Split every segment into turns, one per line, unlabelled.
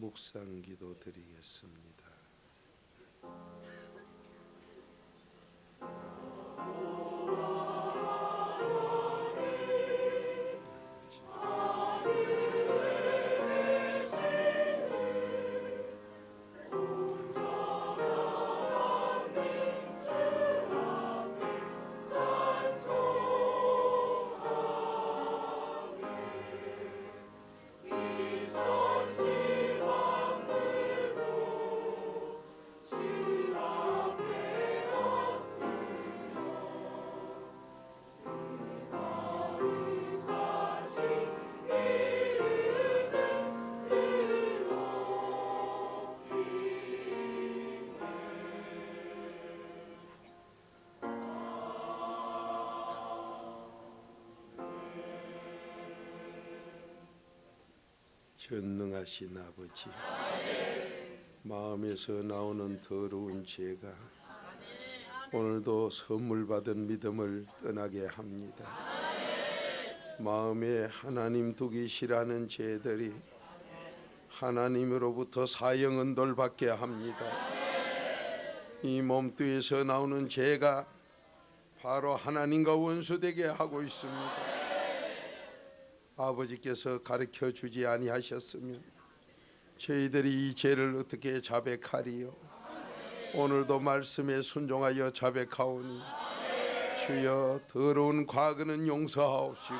묵상 기도 드리겠습니다. 전능하신 아버지, 마음에서 나오는 더러운 죄가 오늘도 선물 받은 믿음을 떠나게 합니다. 마음에 하나님 두기 싫어하는 죄들이 하나님으로부터 사형언도를 받게 합니다. 이 몸뚱이에서 나오는 죄가 바로 하나님과 원수되게 하고 있습니다. 아버지께서 가르쳐 주지 아니하셨으면 저희들이 이 죄를 어떻게 자백하리요? 오늘도 말씀에 순종하여 자백하오니 주여, 더러운 과거는 용서하옵시고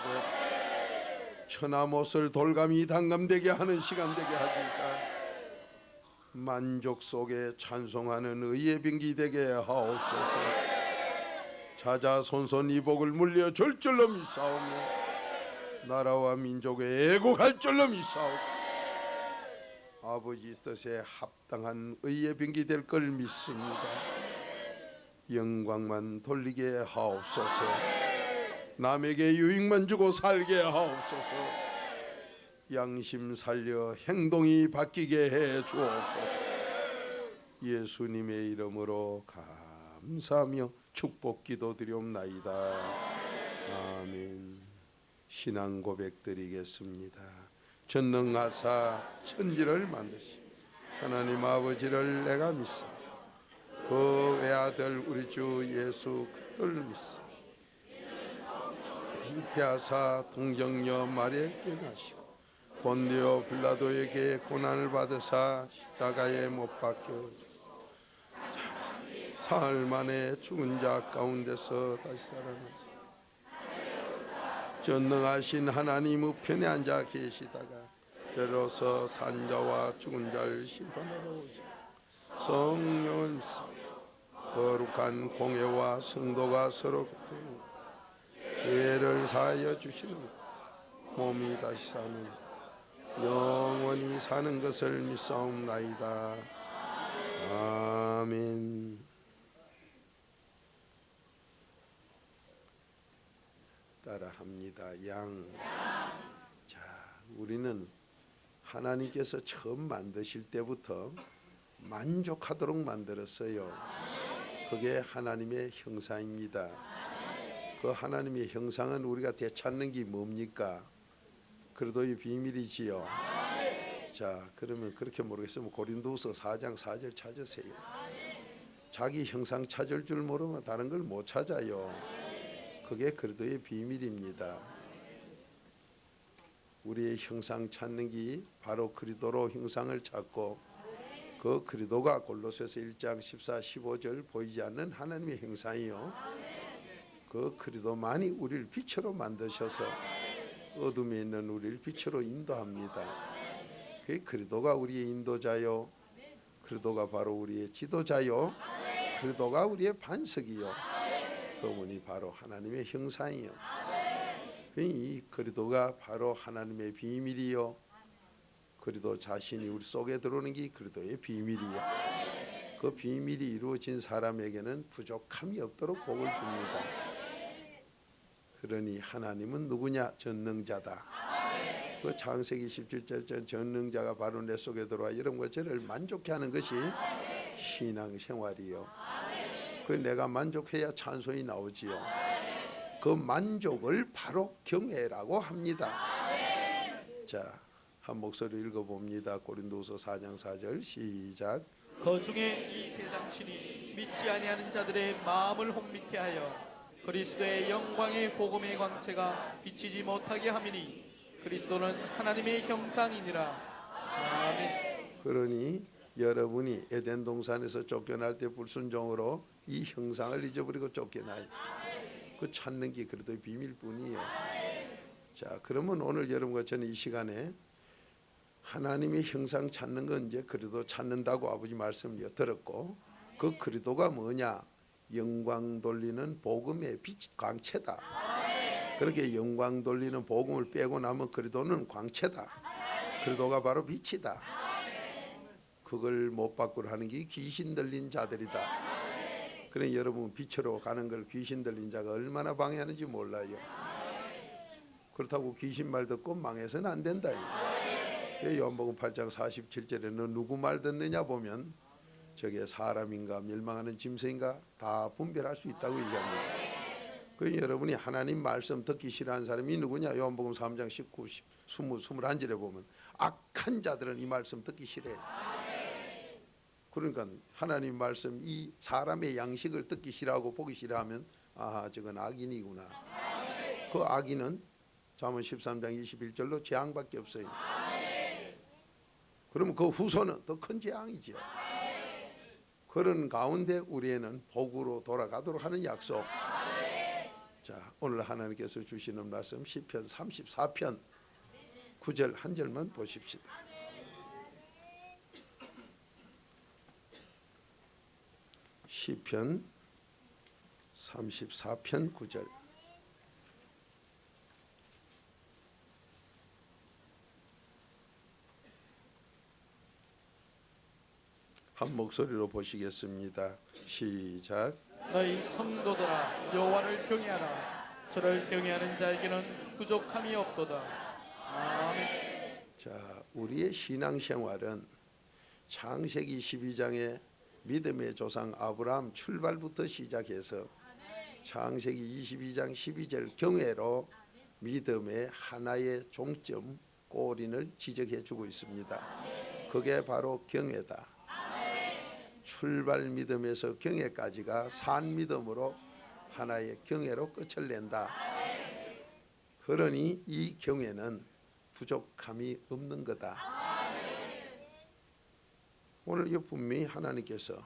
천하못을 돌감이 단감되게 하는 시간 되게 하시사 만족 속에 찬송하는 의의 병기 되게 하옵소서. 자자손손 이 복을 물려 줄 줄로 믿사오며 나라와 민족의 애국할 줄로 믿사오고 아버지 뜻에 합당한 의의 병기 될 걸 믿습니다. 영광만 돌리게 하옵소서. 남에게 유익만 주고 살게 하옵소서. 양심 살려 행동이 바뀌게 해 주옵소서. 예수님의 이름으로 감사하며 축복 기도드리옵나이다. 아멘. 신앙 고백 드리겠습니다. 전능하사 천지를 만드신 하나님 아버지를 내가 믿사 그 외아들 우리 주 예수 그리스도를 믿사 잉태하사 동정녀 마리아에게 나시고 본디오 빌라도에게 고난을 받으사 십자가에 못 박혀 사흘 만에 죽은 자 가운데서 다시 살아나시고 전능하신 하나님 우편에 앉아 계시다가 저로서 산자와 죽은 자를 심판하러 오시고 성령을 믿사 거룩한 공회와 성도가 서로 갚으며 죄를 사하여 주시는 몸이 다시 사는 영원히 사는 것을 믿사옵나이다. 아멘. 따라합니다. 자, 우리는 하나님께서 처음 만드실 때부터 만족하도록 만들었어요. 그게 하나님의 형상입니다. 그 하나님의 형상은 우리가 되찾는 게 뭡니까? 그래도의 비밀이지요. 자, 그러면 그렇게 모르겠으면 고린도후서 4장 4절 찾으세요. 자기 형상 찾을 줄 모르면 다른 걸 못 찾아요. 그게 그리스도의 비밀입니다. 우리의 형상 찾는 게 바로 그리스도로 형상을 찾고 그 그리스도가 골로새서 1장 14, 15절 보이지 않는 하나님의 형상이요. 그 그리스도만이 우리를 빛으로 만드셔서 어둠에 있는 우리를 빛으로 인도합니다. 그 그리스도가 우리의 인도자요. 그리스도가 바로 우리의 지도자요. 그리스도가 우리의 반석이요. 그분이 바로 하나님의 형상이요. 이 그리스도가 바로 하나님의 비밀이요. 그리스도 자신이 우리 속에 들어오는 게 그리스도의 비밀이요. 그 비밀이 이루어진 사람에게는 부족함이 없도록 복을 줍니다. 그러니 하나님은 누구냐? 전능자다. 그 창세기 17절 전능자가 바로 내 속에 들어와 이런 것들을 만족해 하는 것이 신앙생활이요. 그 내가 만족해야 찬송이 나오지요. 그 만족을 바로 경외라고 합니다. 자, 한 목소리 읽어봅니다. 고린도후서 4장 4절 시작.
그 중에 이 세상 신이 믿지 아니하는 자들의 마음을 혼미케 하여 그리스도의 영광의 복음의 광채가 비치지 못하게 함이니 그리스도는 하나님의 형상이니라. 아멘.
그러니 여러분이 에덴 동산에서 쫓겨날 때 불순종으로 이 형상을 잊어버리고 쫓겨나요. 그 찾는 게 그래도 비밀뿐이에요. 자, 그러면 오늘 여러분과 저는 이 시간에 하나님의 형상 찾는 건 이제 그리도 찾는다고 아버지 말씀을 들었고, 그 그리도가 뭐냐? 영광 돌리는 복음의 빛, 광채다. 그렇게 영광 돌리는 복음을 빼고 나면 그리도는 광채다. 그리도가 바로 빛이다. 그걸 못 바꾸려 하는 게 귀신 들린 자들이다. 그래 여러분 빛으로 가는 걸 귀신 들린 자가 얼마나 방해하는지 몰라요. 그렇다고 귀신 말 듣고 망해서는 안 된다. 요한복음 8장 47절에 너 누구 말 듣느냐 보면 저게 사람인가 멸망하는 짐승인가 다 분별할 수 있다고 얘기합니다. 그 여러분이 하나님 말씀 듣기 싫어하는 사람이 누구냐? 요한복음 3장 19, 20, 21절에 보면 악한 자들은 이 말씀 듣기 싫어해. 그러니까 하나님 말씀 이 사람의 양식을 듣기 싫어하고 보기 싫어하면 아 저건 악인이구나. 그 악인은 잠언 13장 21절로 재앙밖에 없어요. 그러면 그 후손은 더 큰 재앙이죠. 그런 가운데 우리에는 복으로 돌아가도록 하는 약속. 자, 오늘 하나님께서 주시는 말씀 시편 34편 9절 한 절만 보십시다. 시편 34편 9절. 한 목소리로 보시겠습니다. 시작.
너희 성도들아 여호와를 경외하라. 저를 경외하는 자에게는 부족함이 없도다. 아멘.
자, 우리의 신앙생활은 창세기 12장의 믿음의 조상 아브라함 출발부터 시작해서 창세기 22장 12절 경외로 믿음의 하나의 종점 꼬리를 지적해 주고 있습니다. 그게 바로 경외다. 출발 믿음에서 경외까지가 산 믿음으로 하나의 경외로 끝을 낸다. 그러니 이 경외는 부족함이 없는 거다. 오늘 이 분명히 하나님께서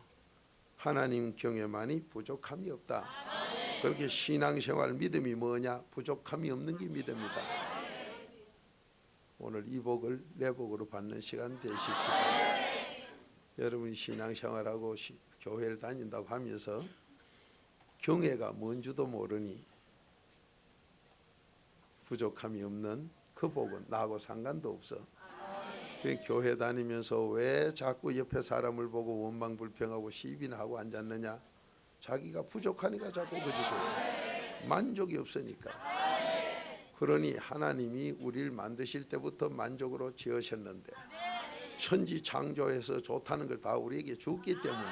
하나님 경외만이 부족함이 없다. 그렇게 신앙생활 믿음이 뭐냐? 부족함이 없는 게 믿음이다. 오늘 이 복을 내 복으로 받는 시간 되십시다. 여러분이 신앙생활하고 교회를 다닌다고 하면서 경외가 뭔지도 모르니 부족함이 없는 그 복은 나하고 상관도 없어. 그 교회 다니면서 왜 자꾸 옆에 사람을 보고 원망불평하고 시비나 하고 앉았느냐? 자기가 부족하니까 자꾸 그지 돼요. 만족이 없으니까. 그러니 하나님이 우리를 만드실 때부터 만족으로 지으셨는데 천지 창조해서 좋다는 걸 다 우리에게 줬기 때문에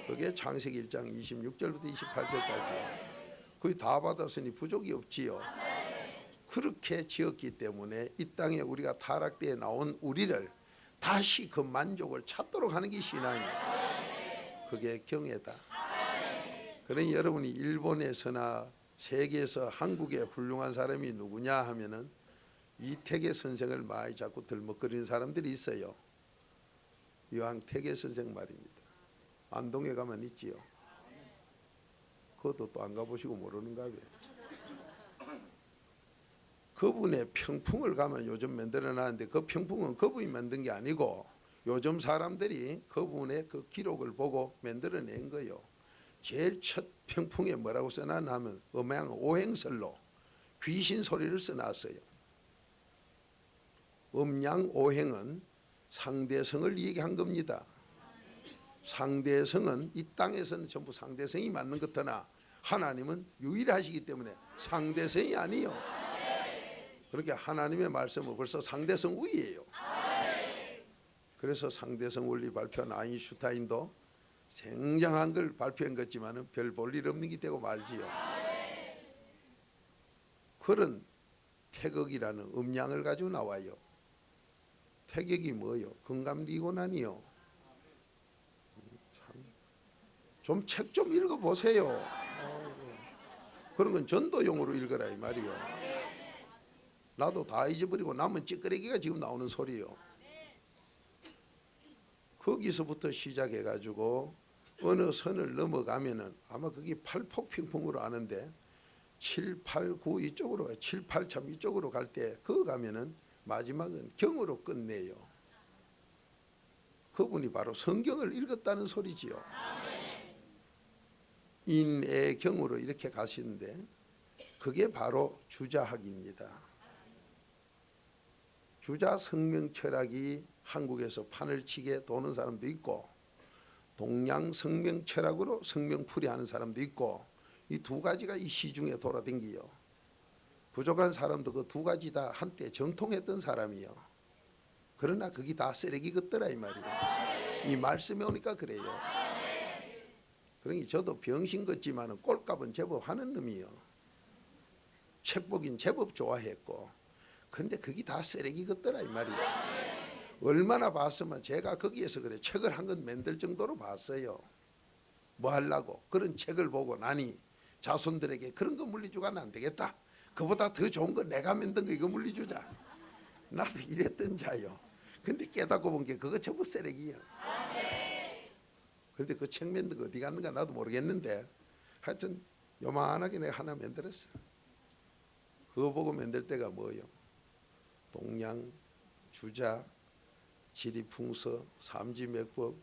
그게 창세기 1장 26절부터 28절까지 거의 다 받았으니 부족이 없지요. 그렇게 지었기 때문에 이 땅에 우리가 타락대에 나온 우리를 다시 그 만족을 찾도록 하는 게 신앙이에요. 그게 경외다. 그러니 여러분이 일본에서나 세계에서 한국에 훌륭한 사람이 누구냐 하면은 이태계 선생을 많이 자꾸 들먹거리는 사람들이 있어요. 이황태계 선생 말입니다. 안동에 가면 있지요. 그것도 또 안 가보시고 모르는가 봐요. 그분의 평풍을 가면 요즘 만들어놨는데 그 평풍은 그분이 만든 게 아니고 요즘 사람들이 그분의 그 기록을 보고 만들어낸 거예요. 제일 첫 평풍에 뭐라고 써놨냐면 음양 오행설로 귀신 소리를 써놨어요. 음양 오행은 상대성을 얘기한 겁니다. 상대성은 이 땅에서는 전부 상대성이 맞는 것 하나 하나님은 유일하시기 때문에 상대성이 아니에요. 그렇게 하나님의 말씀은 벌써 상대성 우위예요. 그래서 상대성 원리 발표한 아인슈타인도 생장한 걸 발표한 것지만은 별 볼 일 없는 게 되고 말지요. 그런 태극이라는 음양을 가지고 나와요. 태격이 뭐요? 건감리곤하니요. 좀 책 좀 읽어보세요. 그런 건 전도용으로 읽어라 이 말이요. 나도 다 잊어버리고 남은 찌끄레기가 지금 나오는 소리요. 거기서부터 시작해가지고 어느 선을 넘어가면은 아마 그게 팔폭핑풍으로 아는데 7, 8, 9 이쪽으로 7, 8 참 이쪽으로 갈 때 그거 가면은 마지막은 경으로 끝내요. 그분이 바로 성경을 읽었다는 소리지요. 인의 경으로 이렇게 가시는데 그게 바로 주자학입니다. 주자 성명 철학이 한국에서 판을 치게 도는 사람도 있고 동양 성명 철학으로 성명풀이 하는 사람도 있고 이 두 가지가 이 시중에 돌아다니요. 부족한 사람도 그 두 가지 다 한때 정통했던 사람이요. 그러나 그게 다 쓰레기 같더라 이 말이에요. 이 말씀에 오니까 그래요. 그러니 저도 병신 같지만은 꼴값은 제법 하는 놈이요. 책 보긴 제법 좋아했고 근데 그게 다 쓰레기 같더라 이 말이에요. 얼마나 봤으면 제가 거기에서 그래 책을 한 권 만들 정도로 봤어요. 뭐 하려고 그런 책을 보고 나니 자손들에게 그런 거 물리주가는 안 되겠다. 그보다 더 좋은 거 내가 만든 거 이거 물리주자. 나도 이랬던 자요. 근데 깨닫고 본 게 그거 전부 쓰레기야. 근데 그 책 만든 거 어디 갔는가 나도 모르겠는데 하여튼 요만하게 내가 하나 만들었어. 그거 보고 만들 때가 뭐요? 동양, 주자, 지리풍서, 삼지맥법,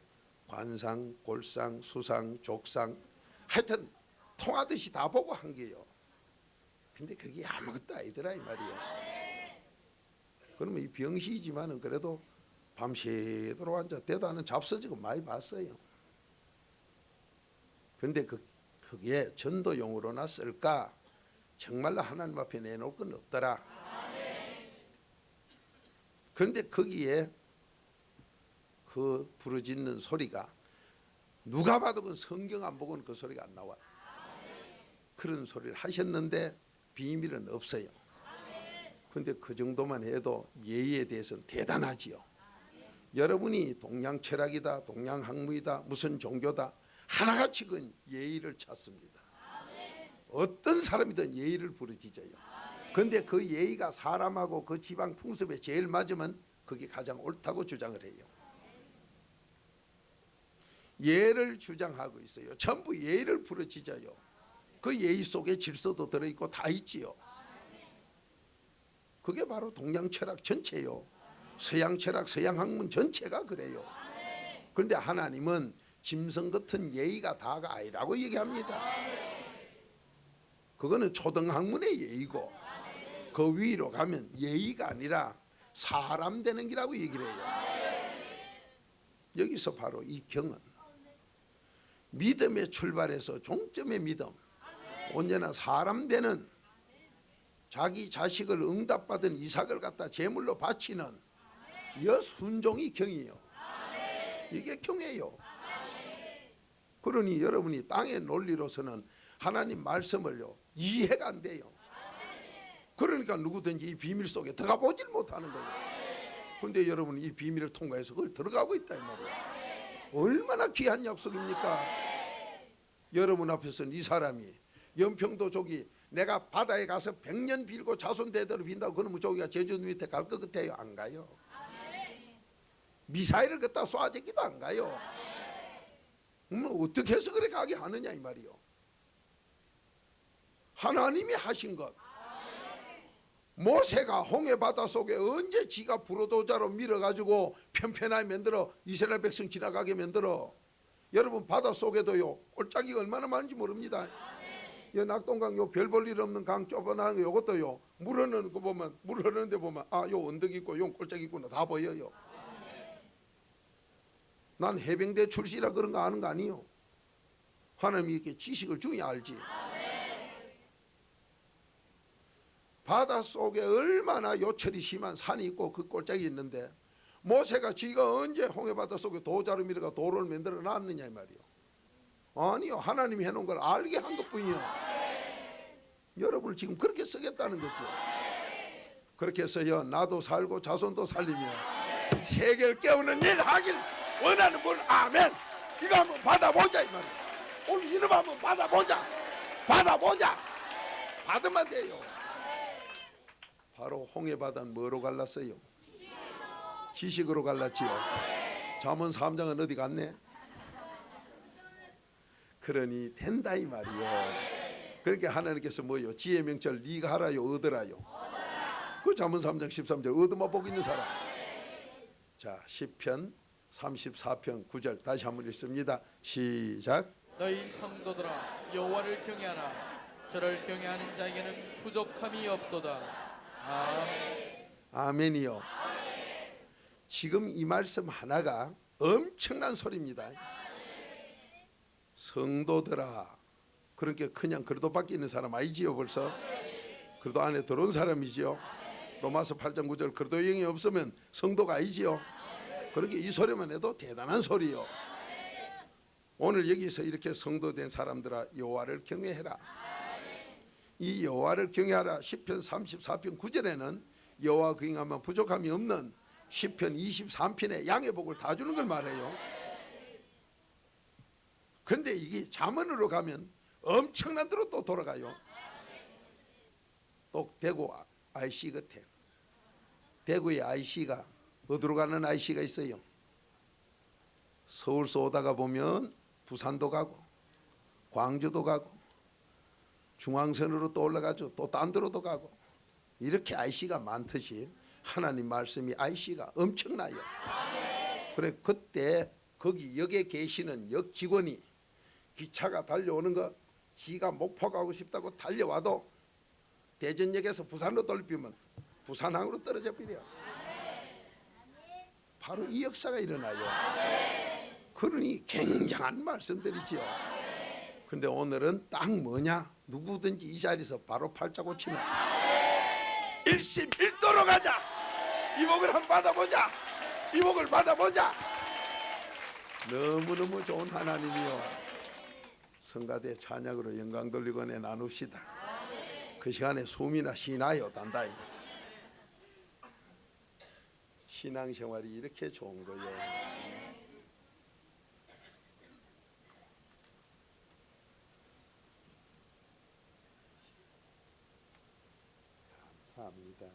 관상, 골상, 수상, 족상 하여튼 통하듯이 다 보고 한 게요. 근데 그게 아무것도 아니더라 이 말이요. 그러면 이 병시이지만은 그래도 밤새도록 앉아 대도 않은 잡서지고 많이 봤어요. 근데 그게 전도용으로나 쓸까? 정말로 하나님 앞에 내놓을 건 없더라. 그런데 거기에 그 부르짖는 소리가 누가 봐도 그 성경 안 보고는 그 소리가 안 나와. 그런 소리를 하셨는데 비밀은 없어요. 그런데 그 정도만 해도 예의에 대해서는 대단하지요. 여러분이 동양 철학이다, 동양 학문이다, 무슨 종교다 하나같이 그 예의를 찾습니다. 어떤 사람이든 예의를 부르짖어요. 그런데 그 예의가 사람하고 그 지방 풍습에 제일 맞으면 그게 가장 옳다고 주장을 해요. 예를 주장하고 있어요. 전부 예의를 부르짖어요. 그 예의 속에 질서도 들어있고 다 있지요. 그게 바로 동양 철학 전체요. 서양 철학, 서양 학문 전체가 그래요. 그런데 하나님은 짐승 같은 예의가 다가 아니라고 얘기합니다. 그거는 초등학문의 예의고 그 위로 가면 예의가 아니라 사람 되는 기라고 얘기를 해요. 여기서 바로 이 경은 믿음의 출발에서 종점의 믿음, 언제나 사람 되는 자기 자식을 응답받은 이삭을 갖다 제물로 바치는 여순종이 경이요. 이게 경이에요. 그러니 여러분이 땅의 논리로서는 하나님 말씀을요 이해가 안 돼요. 그러니까 누구든지 이 비밀 속에 들어가 보질 못하는 거예요. 그런데 여러분이 이 비밀을 통과해서 그걸 들어가고 있다 이 말이에요. 얼마나 귀한 약속입니까? 여러분 앞에서는 이 사람이 연평도 저기 내가 바다에 가서 100년 빌고 자손 대대로 빈다고 그러면 저기가 제주 밑에 갈 것 같아요? 안 가요. 미사일을 갖다 쏴제기도 안 가요. 어떻게 해서 그렇게 가게 하느냐 이 말이요. 하나님이 하신 것. 모세가 홍해 바다 속에 언제 지가 불호도자로 밀어가지고 편편하게 만들어 이스라엘 백성 지나가게 만들어. 여러분 바다 속에도요 골짜기가 얼마나 많은지 모릅니다. 이 낙동강 요 별 볼 일 없는 강 좁아나는 요것도요 물 흐르는 거 보면 물 흐르는데 보면 아 요 언덕 있고 요 골짜기 있구나 다 보여요. 난 해병대 출신이라 그런 거 아는 거 아니요. 하나님이 이렇게 지식을 주니 알지. 바다 속에 얼마나 요철이 심한 산이 있고 그 골짜기 있는데 모세가 지가 언제 홍해바다 속에 도자루 밀어가 도를 만들어 놨느냐 이 말이요. 아니요, 하나님이 해놓은 걸 알게 한 것뿐이요. 여러분을 지금 그렇게 쓰겠다는 거죠. 그렇게 해서요 나도 살고 자손도 살리며 세계를 깨우는 일 하길 원하는 분 아멘. 이거 한번 받아보자 이 말이야. 오늘 이름 한번 받아보자. 받으면 돼요. 바로 홍해바다는 뭐로 갈랐어요? 지식으로 갈랐지요. 잠언 3장은 어디 갔네? 그러니 된다 이 말이요. 그러니까 하나님께서 뭐요? 지혜 명철 네가 하라요 얻으라요? 그 잠언 3장 13절 얻어만 보고 있는 사람. 자, 시편 34편 9절 다시 한번 읽습니다. 시작.
너희 성도들아 여호와를 경외하라. 저를 경외하는 자에게는 부족함이 없도다. 아멘.
아멘이요. 지금 이 말씀 하나가 엄청난 소리입니다. 성도들아. 그러니까 그냥 그래도 밖에 있는 사람 아니지요 벌써? 그래도 안에 들어온 사람이지요. 로마서 8장 9절 그래도 영이 없으면 성도가 아니지요. 그렇게 이 소리만 해도 대단한 소리요. 오늘 여기서 이렇게 성도된 사람들아 여호와를 경외해라. 이 여호와를 경외하라. 시편 34편 9절에는 여호와 경외하면 부족함이 없는 시편 23편에 양의 복을 다 주는 걸 말해요. 그런데 이게 잠언으로 가면 엄청난 데로 또 돌아가요. 또 대구 IC 같아. 대구의 IC가 어디로 가는 IC가 있어요? 서울서 오다가 보면 부산도 가고 광주도 가고 중앙선으로 또 올라가죠. 또 딴 데로도 가고 이렇게 IC가 많듯이 하나님 말씀이 IC가 엄청나요. 그래 그때 거기 역에 계시는 역 직원이 기차가 달려오는 거 지가 목포 가고 싶다고 달려와도 대전역에서 부산으로 돌리면 부산항으로 떨어져 버려. 바로 이 역사가 일어나요. 그러니 굉장한 말씀들이지요. 그런데 오늘은 딱 뭐냐? 누구든지 이 자리에서 바로 팔자 고치는 일심일도로 가자. 이 복을 한번 받아보자. 이 복을 받아보자. 너무너무 좋은 하나님이요. 성가대 찬양으로 영광 돌리고 나눕시다. 그 시간에 숨이나 쉬나요 단단히. 신앙생활이 이렇게 좋은 거예요. 감사합니다.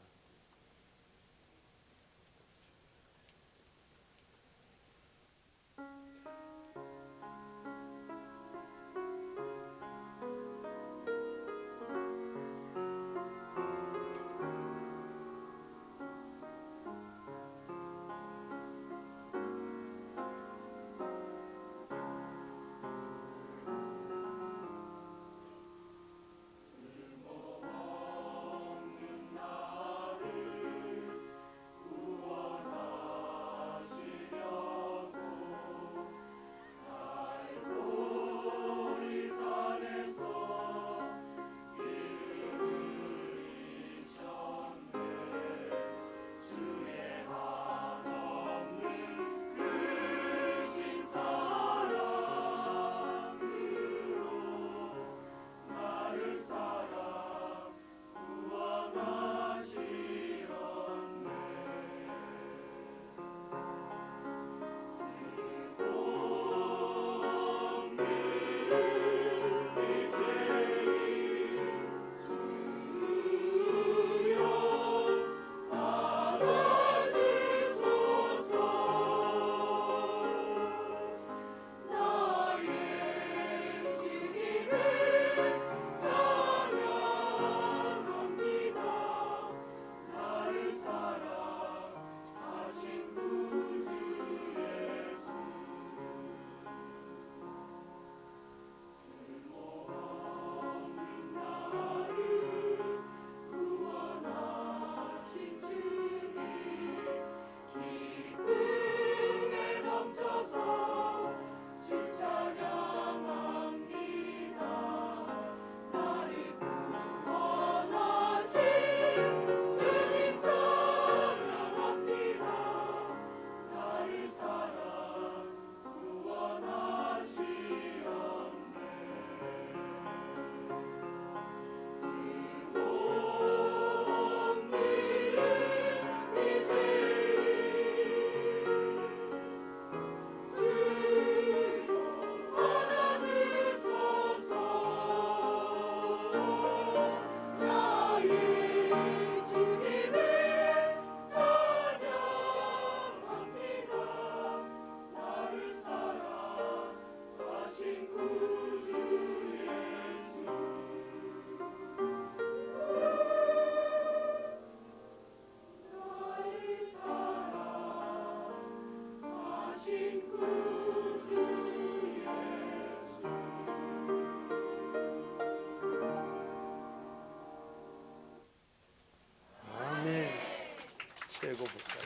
볼까요?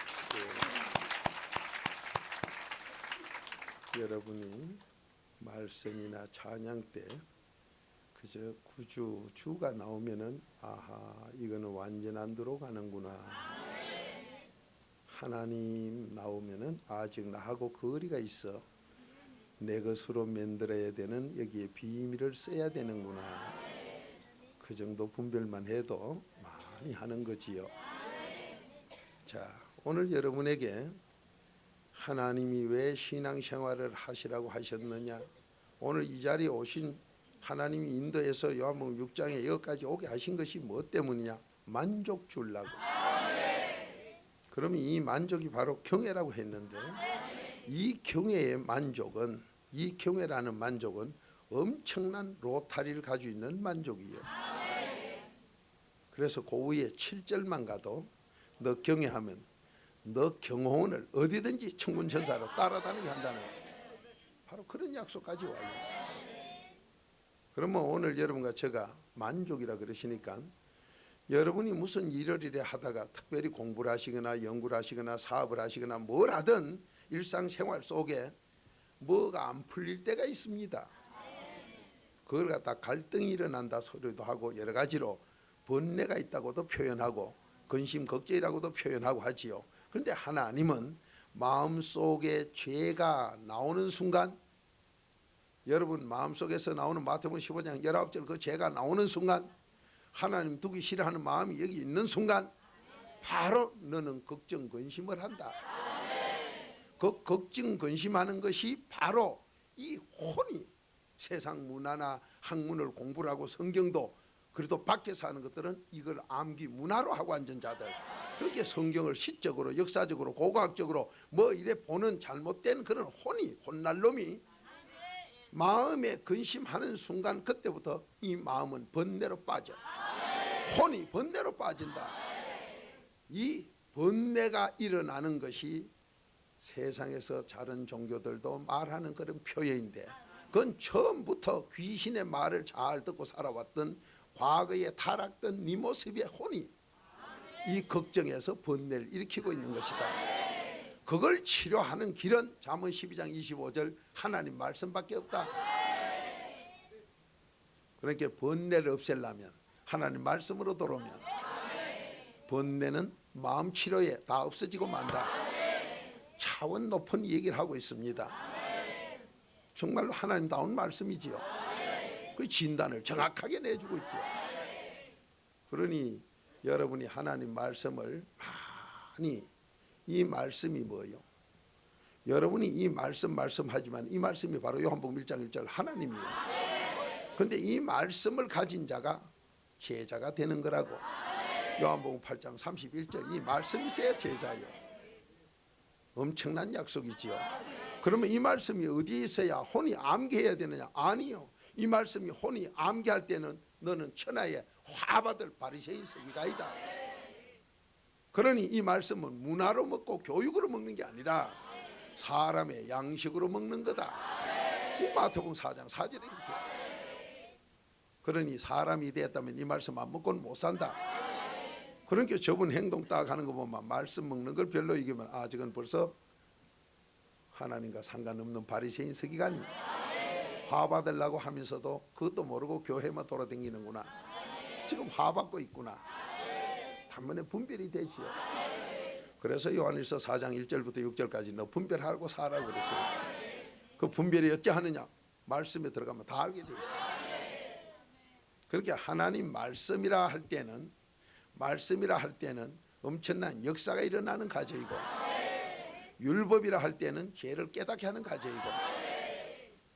예. 여러분이 말씀이나 찬양 때 그저 구주 주가 나오면은 아하 이거는 완전 안 들어가는구나. 하나님 나오면은 아직 나하고 거리가 있어. 내 것으로 만들어야 되는 여기에 비밀을 써야 되는구나. 그 정도 분별만 해도 많이 하는 거지요. 자, 오늘 여러분에게 하나님이 왜 신앙생활을 하시라고 하셨느냐, 오늘 이 자리에 오신 하나님이 인도해서 요한복음 6장에 여기까지 오게 하신 것이 뭐 때문이냐, 만족 주려고. 그러면 이 만족이 바로 경외라고 했는데, 이 경외의 만족은, 이 경외라는 만족은 엄청난 로타리를 가지고 있는 만족이에요. 그래서 그 위에 7절만 가도 너 경외하면 너 경호원을 어디든지 천군 천사로 따라다니게 한다는 바로 그런 약속까지 와요. 그러면 오늘 여러분과 제가 만족이라 그러시니까 여러분이 무슨 일을 이래 하다가 특별히 공부를 하시거나 연구를 하시거나 사업을 하시거나 뭘 하든 일상생활 속에 뭐가 안 풀릴 때가 있습니다. 그걸 갖다 갈등이 일어난다 소리도 하고 여러 가지로 번뇌가 있다고도 표현하고 근심 걱정이라고도 표현하고 하지요. 그런데 하나님은 마음속에 죄가 나오는 순간, 여러분 마음속에서 나오는 마태복음 15장 19절 그 죄가 나오는 순간, 하나님 두기 싫어하는 마음이 여기 있는 순간 바로 너는 걱정 근심을 한다. 그 걱정 근심하는 것이 바로 이 혼이, 세상 문화나 학문을 공부를 하고 성경도 그래도 밖에서 하는 것들은 이걸 암기 문화로 하고 앉은 자들, 그렇게 성경을 시적으로 역사적으로 고고학적으로 뭐 이래 보는 잘못된 그런 혼이, 혼날 놈이 마음에 근심하는 순간, 그때부터 이 마음은 번뇌로 빠져. 혼이 번뇌로 빠진다. 이 번뇌가 일어나는 것이 세상에서 다른 종교들도 말하는 그런 표현인데, 그건 처음부터 귀신의 말을 잘 듣고 살아왔던 과거에 타락된 네 모습의 혼이 이 걱정에서 번뇌를 일으키고 있는 것이다. 그걸 치료하는 길은 잠언 12장 25절 하나님 말씀밖에 없다. 그러니까 번뇌를 없애려면 하나님 말씀으로 돌아오면 번뇌는 마음 치료에 다 없어지고 만다. 차원 높은 얘기를 하고 있습니다. 정말로 하나님다운 말씀이지요. 그 진단을 정확하게 내주고 있죠. 그러니 여러분이 하나님 말씀을 많이, 이 말씀이 뭐예요? 여러분이 이 말씀하지만 이 말씀이 바로 요한복음 1장 1절 하나님이에요. 그런데 이 말씀을 가진 자가 제자가 되는 거라고. 요한복음 8장 31절 이 말씀이 있어야 제자예요. 엄청난 약속이지요. 그러면 이 말씀이 어디에 있어야 혼이 암기해야 되느냐? 아니요. 이 말씀이 혼이 암기할 때는 너는 천하에 화받을 바리새인 서기가이다. 그러니 이 말씀은 문화로 먹고 교육으로 먹는 게 아니라 사람의 양식으로 먹는 거다. 이 마태복음 4장 4절에 이렇게. 그러니 사람이 되었다면 이 말씀 안 먹고는 못 산다. 그러니까 저분 행동 딱 하는 거 보면 말씀 먹는 걸 별로 이기면 저건 벌써 하나님과 상관없는 바리새인 서기관이 화받으려고 하면서도 그것도 모르고 교회만 돌아다니는구나. 지금 화받고 있구나. 단번에 분별이 되지요. 그래서 요한일서 4장 1절부터 6절까지 너 분별하고 살라고 그랬어요. 그 분별이 어찌 하느냐? 말씀에 들어가면 다 알게 돼 있어요. 그렇게 하나님 말씀이라 할 때는 엄청난 역사가 일어나는 과정이고, 율법이라 할 때는 죄를 깨닫게 하는 과정이고,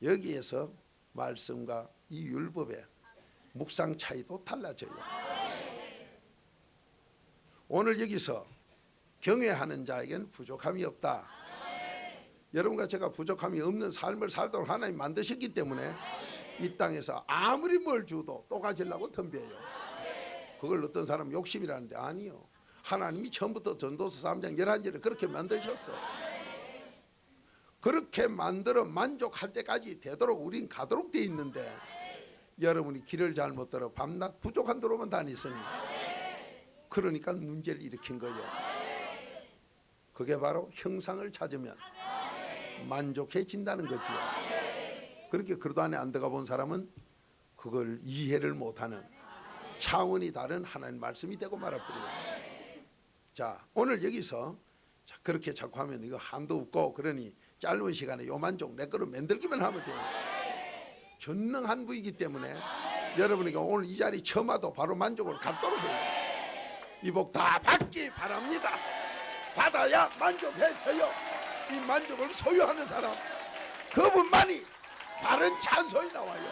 여기에서 말씀과 이 율법의 묵상 차이도 달라져요. 오늘 여기서 경외하는 자에게는 부족함이 없다. 여러분과 제가 부족함이 없는 삶을 살도록 하나님 만드셨기 때문에 이 땅에서 아무리 뭘 줘도 또 가지려고 덤벼요. 그걸 어떤 사람 욕심이라는데 아니요. 하나님이 처음부터 전도서 3장 11절에 그렇게 만드셨어. 그렇게 만들어 만족할 때까지 되도록 우린 가도록 돼 있는데, 여러분이 길을 잘못 들어 밤낮 부족한 도로만 다니시니 그러니까 문제를 일으킨 거예요. 그게 바로 형상을 찾으면 만족해진다는 거지요. 그렇게 그리스도 안에 안 들어가 본 사람은 그걸 이해를 못하는 차원이 다른 하나님 말씀이 되고 말아버려요. 자, 오늘 여기서 그렇게 자꾸 하면 이거 한도 없고, 그러니 짧은 시간에 요 만족 내 거로 만들기만 하면 돼요. 전능한 부이기 때문에 여러분이 오늘 이 자리 처음 와도 바로 만족을 갖도록 해요. 이 복 다 받기 바랍니다. 받아야 만족해져요. 이 만족을 소유하는 사람, 그분만이 바른 찬송이 나와요.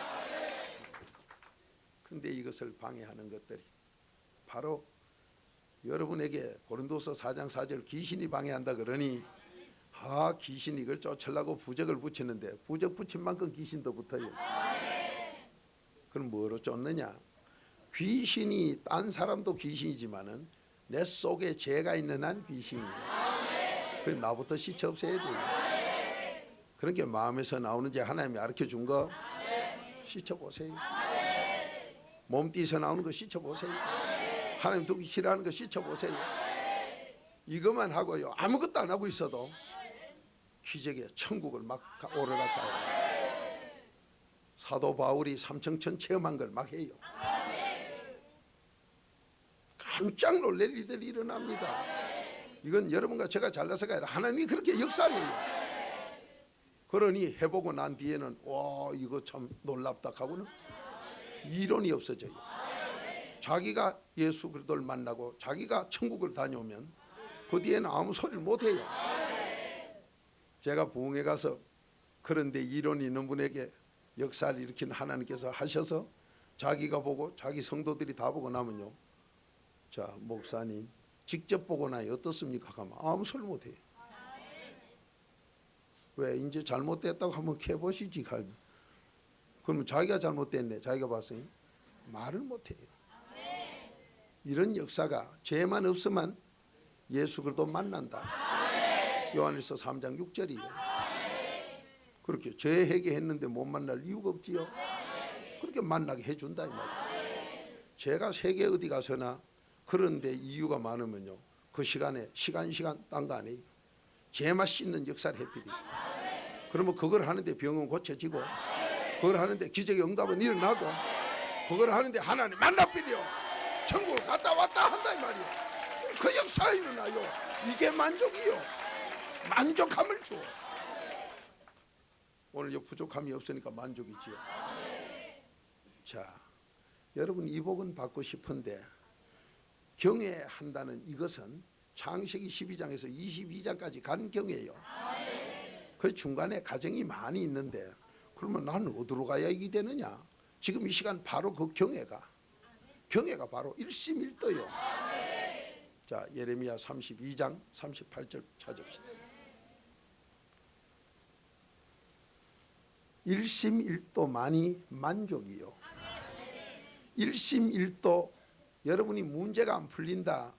근데 이것을 방해하는 것들이 바로 여러분에게 고린도서 4장 4절 귀신이 방해한다 그러니, 귀신이 이걸 쫓으려고 부적을 붙이는데 부적 붙인 만큼 귀신도 붙어요. 그럼 뭐로 쫓느냐? 귀신이 딴 사람도 귀신이지만은 내 속에 죄가 있는 한 귀신이에요. 그럼 나부터 씻어 없애야 돼요. 그러니까 마음에서 나오는 죄 하나님이 가르쳐 준 거 씻어 보세요. 몸띠에서 나오는 거 씻어 보세요. 하나님 두기 싫어하는 거 씻어 보세요. 이것만 하고요, 아무것도 안 하고 있어도 기적의 천국을 막 오르락가요. 사도 바울이 삼청천 체험한 걸 막 해요. 깜짝 놀랄 일들이 일어납니다. 이건 여러분과 제가 잘나서가 아니라 하나님이 그렇게 역사를 해요. 그러니 해보고 난 뒤에는 와, 이거 참 놀랍다 하고는 이론이 없어져요. 자기가 예수 그리스도를 만나고 자기가 천국을 다녀오면 그 뒤에는 아무 소리를 못해요. 제가 부흥회 가서 그런데 이론이 있는 분에게 역사를 일으킨 하나님께서 하셔서 자기가 보고 자기 성도들이 다 보고 나면요, 자, 목사님 직접 보고 나요 어떻습니까? 하면 아무 소리 못해요. 왜? 이제 잘못됐다고 한번 해보시지. 그러면 자기가 잘못됐네, 자기가 봤어요? 말을 못해요. 이런 역사가 죄만 없으면 예수 그리스도 만난다. 요한일서 3장 6절이요. 그렇게 죄 회개했는데 못 만날 이유가 없지요. 그렇게 만나게 해준다 이 말이에요. 죄가 세계 어디 가서나 그런데 이유가 많으면요, 그 시간에 시간 딴 거 아니에요. 죄만 씻는 역사를 해버려요. 그러면 그걸 하는데 병은 고쳐지고, 그걸 하는데 기적의 응답은 일어나고, 그걸 하는데 하나님 만나버려 천국을 갔다 왔다 한다 이 말이에요. 그 역사가 일어나요. 이게 만족이요. 만족함을 줘. 오늘 이 부족함이 없으니까 만족이지요. 자, 여러분 이 복은 받고 싶은데 경외한다는 이것은 창세기 12장에서 22장까지 간 경외예요. 그 중간에 과정이 많이 있는데 그러면 나는 어디로 가야 이게 되느냐? 지금 이 시간 바로 그 경외가 바로 일심일도요. 자, 예레미야 32장 38절 찾읍시다. 일심일도만이 만족이요. 일심일도, 여러분이 문제가 안 풀린다,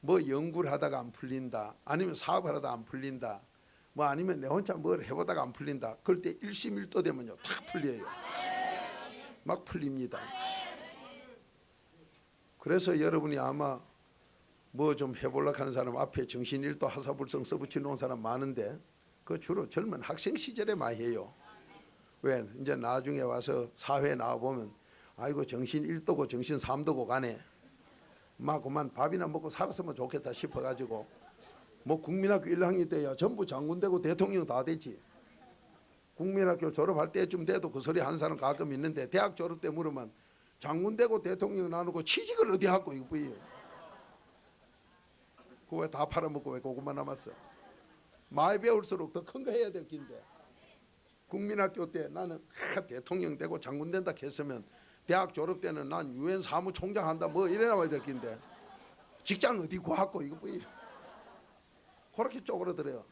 뭐 연구를 하다가 안 풀린다, 아니면 사업을 하다가 안 풀린다, 뭐 아니면 내 혼자 뭘 해보다가 안 풀린다, 그럴 때 일심일도 되면요 탁 풀려요. 막 풀립니다. 그래서 여러분이 아마 뭐 좀 해보려고 하는 사람 앞에 정신일도 하사불성 써붙여 놓은 사람 많은데 그 주로 젊은 학생 시절에 많이 해요. 왜? 이제 나중에 와서 사회에 나와보면 아이고 정신 1도고 정신 3도고 가네, 막 그만 밥이나 먹고 살았으면 좋겠다 싶어가지고 뭐 국민학교 1학년 때야 전부 장군 되고 대통령 다 되지. 국민학교 졸업할 때쯤 돼도 그 소리 하는 사람 가끔 있는데 대학 졸업 때 물으면 장군 되고 대통령 나누고 취직을 어디 하고 이거 뭐예요? 그거 왜 다 팔아먹고 왜 그것만 남았어? 많이 배울수록 더 큰 거 해야 될 긴데, 국민학교 때 나는 대통령 되고 장군 된다 했으면 대학 졸업 때는 난 유엔 사무총장 한다 뭐 이래 나와야 될 긴데 직장 어디 구하고 이거 뭐예요? 그렇게 쪼그러들어요.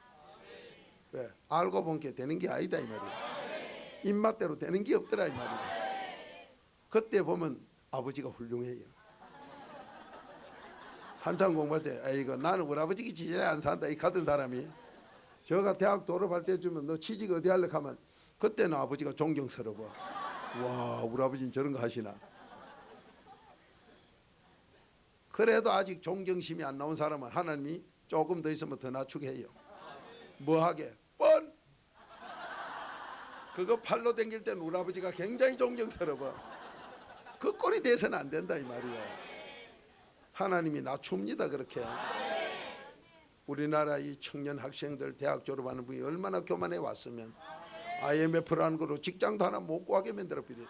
왜? 알고 본 게 되는 게 아니다 이 말이에요. 입맛대로 되는 게 없더라 이 말이에요. 그때 보면 아버지가 훌륭해요. 한참 공부할 때 아이고 나는 우리 아버지가 지지에 안 산다 이 같은 사람이 저가 대학 졸업할 때쯤은 너 취직 어디 할래 하면 그때는 아버지가 존경스러워. 와, 우리 아버지는 저런 거 하시나. 그래도 아직 존경심이 안 나온 사람은 하나님이 조금 더 있으면 더 낮추게 해요. 뭐하게? 뻔. 그거 팔로 당길 때 우리 아버지가 굉장히 존경스러워. 그 꼴이 돼서는 안 된다 이 말이에요. 하나님이 낮춥니다. 그렇게. 우리나라 이 청년 학생들 대학 졸업하는 분이 얼마나 교만해 왔으면 IMF라는 거로 직장도 하나 못 구하게 만들어버려.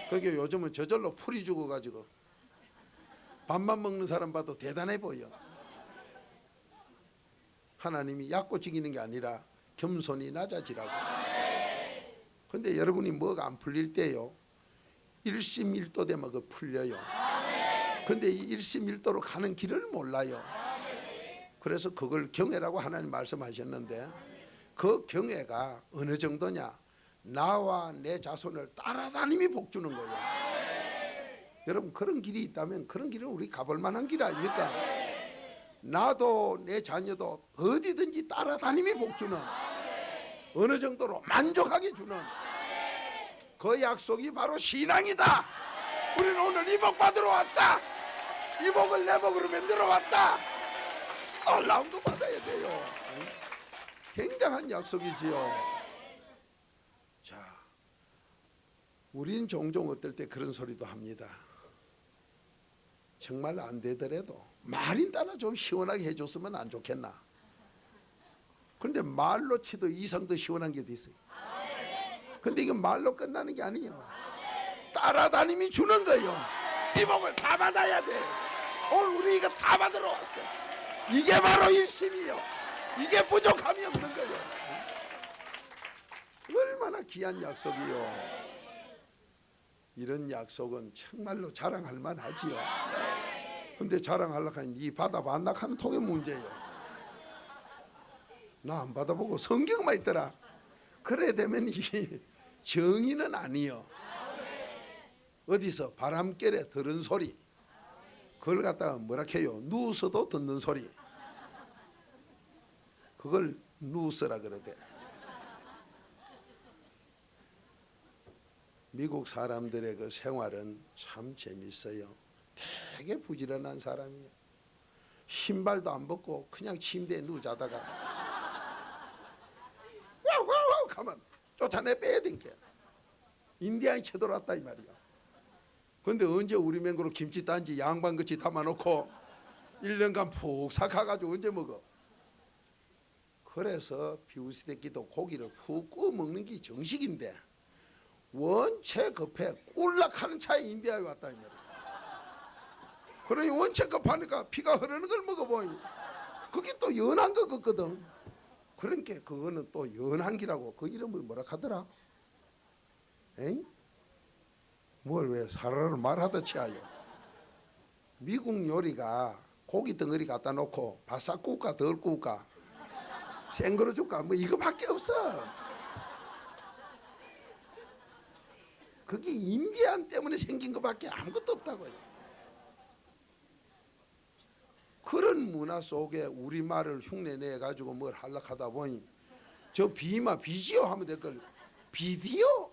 그게 요즘은 저절로 풀이 죽어가지고 밥만 먹는 사람 봐도 대단해 보여. 하나님이 약고지기는 게 아니라 겸손히 낮아지라고. 근데 여러분이 뭐가 안 풀릴 때요, 일심일도 되면 그 풀려요. 근데 이 일심일도로 가는 길을 몰라요. 그래서 그걸 경외라고 하나님 말씀하셨는데, 그 경외가 어느 정도냐? 나와 내 자손을 따라다님이 복주는 거예요. 여러분, 그런 길이 있다면 그런 길은 우리 가볼 만한 길 아닙니까? 나도 내 자녀도 어디든지 따라다님이 복주는, 어느 정도로 만족하게 주는 그 약속이 바로 신앙이다. 우리는 오늘 이 복 받으러 왔다. 이 복을 내 복으로 만들어 왔다. 놀라운 거 받아야 돼요. 굉장한 약속이지요. 자, 우린 종종 어떨 때 그런 소리도 합니다. 정말 안 되더라도 말인 따라 좀 시원하게 해줬으면 안 좋겠나. 그런데 말로 치도 이상도 시원한 게 있어요. 근데 이건 말로 끝나는 게 아니에요. 따라다님이 주는 거예요. 이 복을 다 받아야 돼. 오늘 우리 이거 다 받으러 왔어. 이게 바로 일심이요. 이게 부족함이 없는 거예요. 얼마나 귀한 약속이요. 이런 약속은 정말로 자랑할 만하지요. 근데 자랑하려고 하니 이 받아 반납하는 통의 문제예요. 나 안 받아보고 성경만 있더라. 그래 되면 이게 정의는 아니요. 어디서 바람결에 들은 소리, 그걸 갖다가 뭐라 해요? 누워서도 듣는 소리. 그걸 누스라 그러대. 미국 사람들의 그 생활은 참 재밌어요. 되게 부지런한 사람이에요. 신발도 안 벗고 그냥 침대에 누워 자다가 와와와 가면 쫓아내 빼야 된게. 인디안이 쳐들어왔다 이 말이야. 근데 언제 우리 맹고로 김치 단지 양반같이 담아놓고 1년간 푹 삭혀가지고 언제 먹어? 그래서 비우시대기도 고기를 푹 구워 먹는 게 정식인데, 원체 급해 꿀락하는 차에 인디아에 왔다 이 말이야. 그러니 원체 급하니까 피가 흐르는 걸 먹어보니 그게 또 연한 거 같거든. 그러니까 그거는 또 연한 기라고 그 이름을 뭐라 하더라? 에이? 뭘 왜 사라를 말하듯이 하요. 미국 요리가 고기 덩어리 갖다 놓고 바싹 구울까 덜 구울까 생거로 줄까 뭐 이거밖에 없어. 그게 인디안 때문에 생긴 것밖에 아무것도 없다고요. 그런 문화 속에 우리말을 흉내내 가지고 뭘 하려고 하다 보니 저 비마 비지오 하면 될 걸 비디오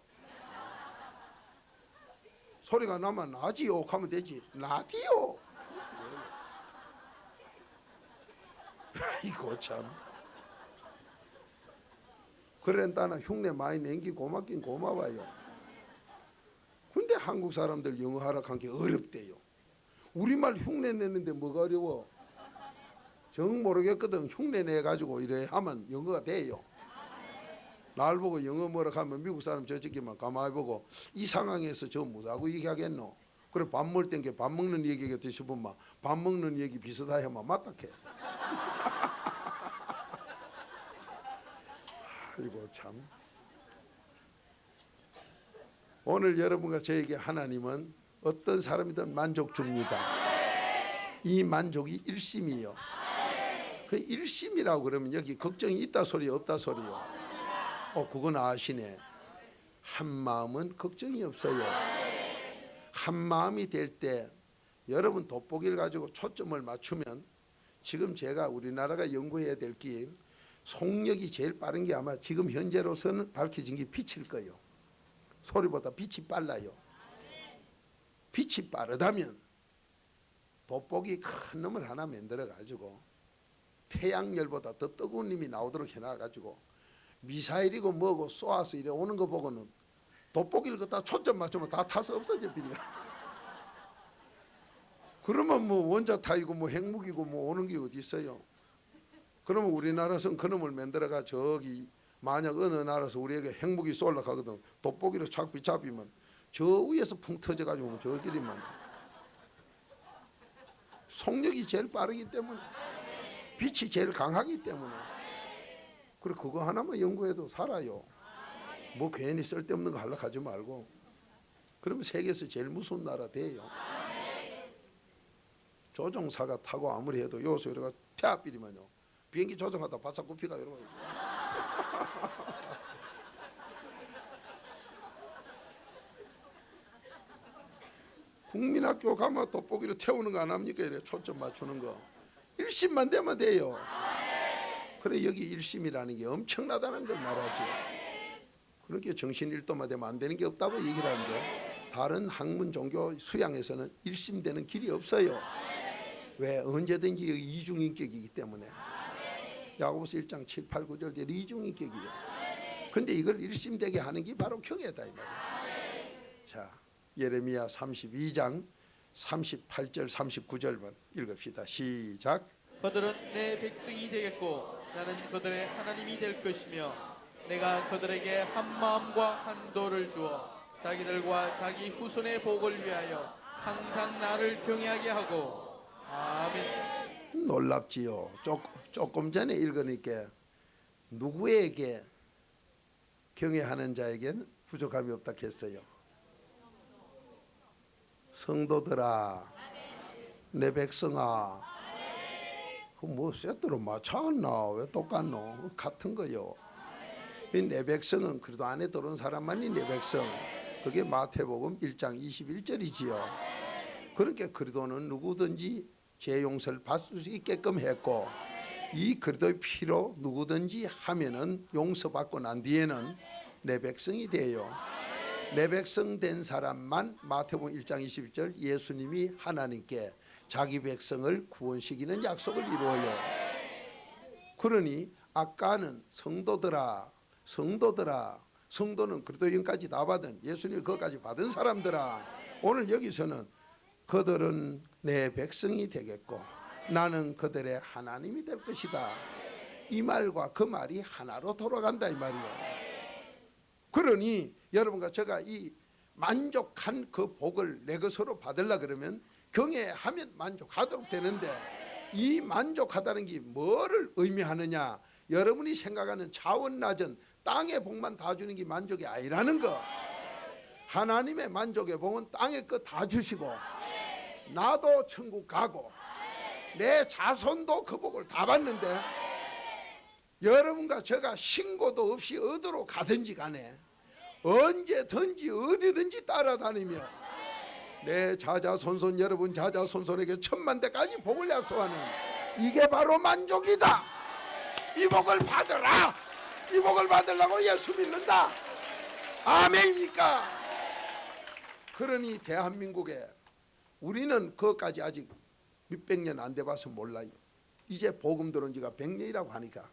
소리가 나면 나지요 하면 되지. 라디오. 아이고 참. 그런다나 흉내 많이 낸기 고맙긴 고마워요. 근데 한국 사람들 영어 하락한 게 어렵대요. 우리말 흉내 내는데 뭐가 어려워? 정 모르겠거든. 흉내 내가지고 이래 하면 영어가 돼요. 날 보고 영어 뭐라 하면 미국 사람 저쪽에만 가만히 보고 이 상황에서 저 뭐라고 얘기하겠노? 그래 밥 먹을 땐 게 밥 먹는 얘기겠지 싶으면 밥 먹는 얘기 비슷하게 하면 맞다해. 아이고 참. 오늘 여러분과 저에게 하나님은 어떤 사람이든 만족 줍니다. 이 만족이 일심이요. 그 일심이라고 그러면 여기 걱정이 있다 소리 없다 소리요. 그건 아시네. 한 마음은 걱정이 없어요. 한 마음이 될 때 여러분 돋보기를 가지고 초점을 맞추면, 지금 제가 우리나라가 연구해야 될 게 속력이 제일 빠른 게 아마 지금 현재로서는 밝혀진 게 빛일 거예요. 소리보다 빛이 빨라요. 빛이 빠르다면 돋보기 큰 놈을 하나 만들어 가지고 태양열보다 더 뜨거운 님이 나오도록 해놔가지고 미사일이고 뭐고 쏘아서 이래 오는 거 보고는 돋보기를 갖다 초점 맞추면 다 타서 없어져 버려. 그러면 뭐 원자탄이고 뭐 핵무기고 뭐 오는 게 어디 있어요? 그러면 우리나라에서는 그놈을 만들어가 저기 만약 어느 나라에서 우리에게 핵무기 쏠려고 하거든 돋보기로 착 비잡히면 저 위에서 풍 터져가지고 저끼리만 속력이 제일 빠르기 때문에 빛이 제일 강하기 때문에 그리고 그거 하나만 연구해도 살아요. 뭐 괜히 쓸데없는 거 하려고 하지 말고 그러면 세계에서 제일 무서운 나라 돼요. 조종사가 타고 아무리 해도 요소 이래가 펴비리면요 비행기 조종하다 바싹 굽히가 이러고 국민학교 가면 돋보기로 태우는 거 안 합니까? 이래 초점 맞추는 거 일심만 되면 돼요. 그래 여기 일심이라는 게 엄청나다는 걸 말하지. 그렇게 정신 일도만 되면 안 되는 게 없다고 얘기를 하는데 다른 학문 종교 수양에서는 일심되는 길이 없어요. 왜? 언제든지 이중인격이기 때문에. 야고보서 1장 7, 8, 9절 대 이중인격이에요. 그런데 이걸 일심되게 하는 게 바로 경애다 이 말이에요. 자, 예레미야 32장 38절 39절만 읽읍시다. 시작.
그들은 내 백성이 되겠고 나는 그들의 하나님이 될 것이며 내가 그들에게 한 마음과 한 도를 주어 자기들과 자기 후손의 복을 위하여 항상 나를 경외하게 하고. 아멘.
놀랍지요. 조금 전에 읽으니까 누구에게 경외하는 자에겐 부족함이 없다 했어요. 성도들아, 내 백성아. 뭐 세트로 맞춰왔나? 왜 똑같노? 같은 거요. 내 백성은 그래도 안에 들어온 사람만이 내 백성. 그게 마태복음 1장 21절이지요. 그렇게 그리스도는 누구든지 죄 용서를 받을 수 있게끔 했고 이 그리스도의 피로 누구든지 하면은 용서받고 난 뒤에는 내 백성이 돼요. 내 백성 된 사람만 마태복음 1장 21절 예수님이 하나님께 자기 백성을 구원시키는 약속을 이루어요. 그러니 아까는 성도들아, 성도는 그리스도 영까지 다 받은 예수님이 그것까지 받은 사람들아. 오늘 여기서는 그들은 내 백성이 되겠고 나는 그들의 하나님이 될 것이다. 이 말과 그 말이 하나로 돌아간다 이 말이에요. 그러니 여러분과 제가 이 만족한 그 복을 내 것으로 받으려 그러면 경외하면 만족하도록 되는데 이 만족하다는 게 뭐를 의미하느냐? 여러분이 생각하는 차원 낮은 땅의 복만 다 주는 게 만족이 아니라는 거. 하나님의 만족의 복은 땅의 것 다 주시고 나도 천국 가고 내 자손도 그 복을 다 받는데 여러분과 제가 신고도 없이 어디로 가든지 간에 언제든지 어디든지 따라다니며 내 자자손손 여러분 자자손손에게 천만대까지 복을 약속하는 이게 바로 만족이다. 이 복을 받으라. 이 복을 받으려고 예수 믿는다. 아멘입니까? 그러니 대한민국에 우리는 그것까지 아직 몇백 년 안 돼봐서 몰라요. 이제 복음 들어온 지가 100년이라고 하니까.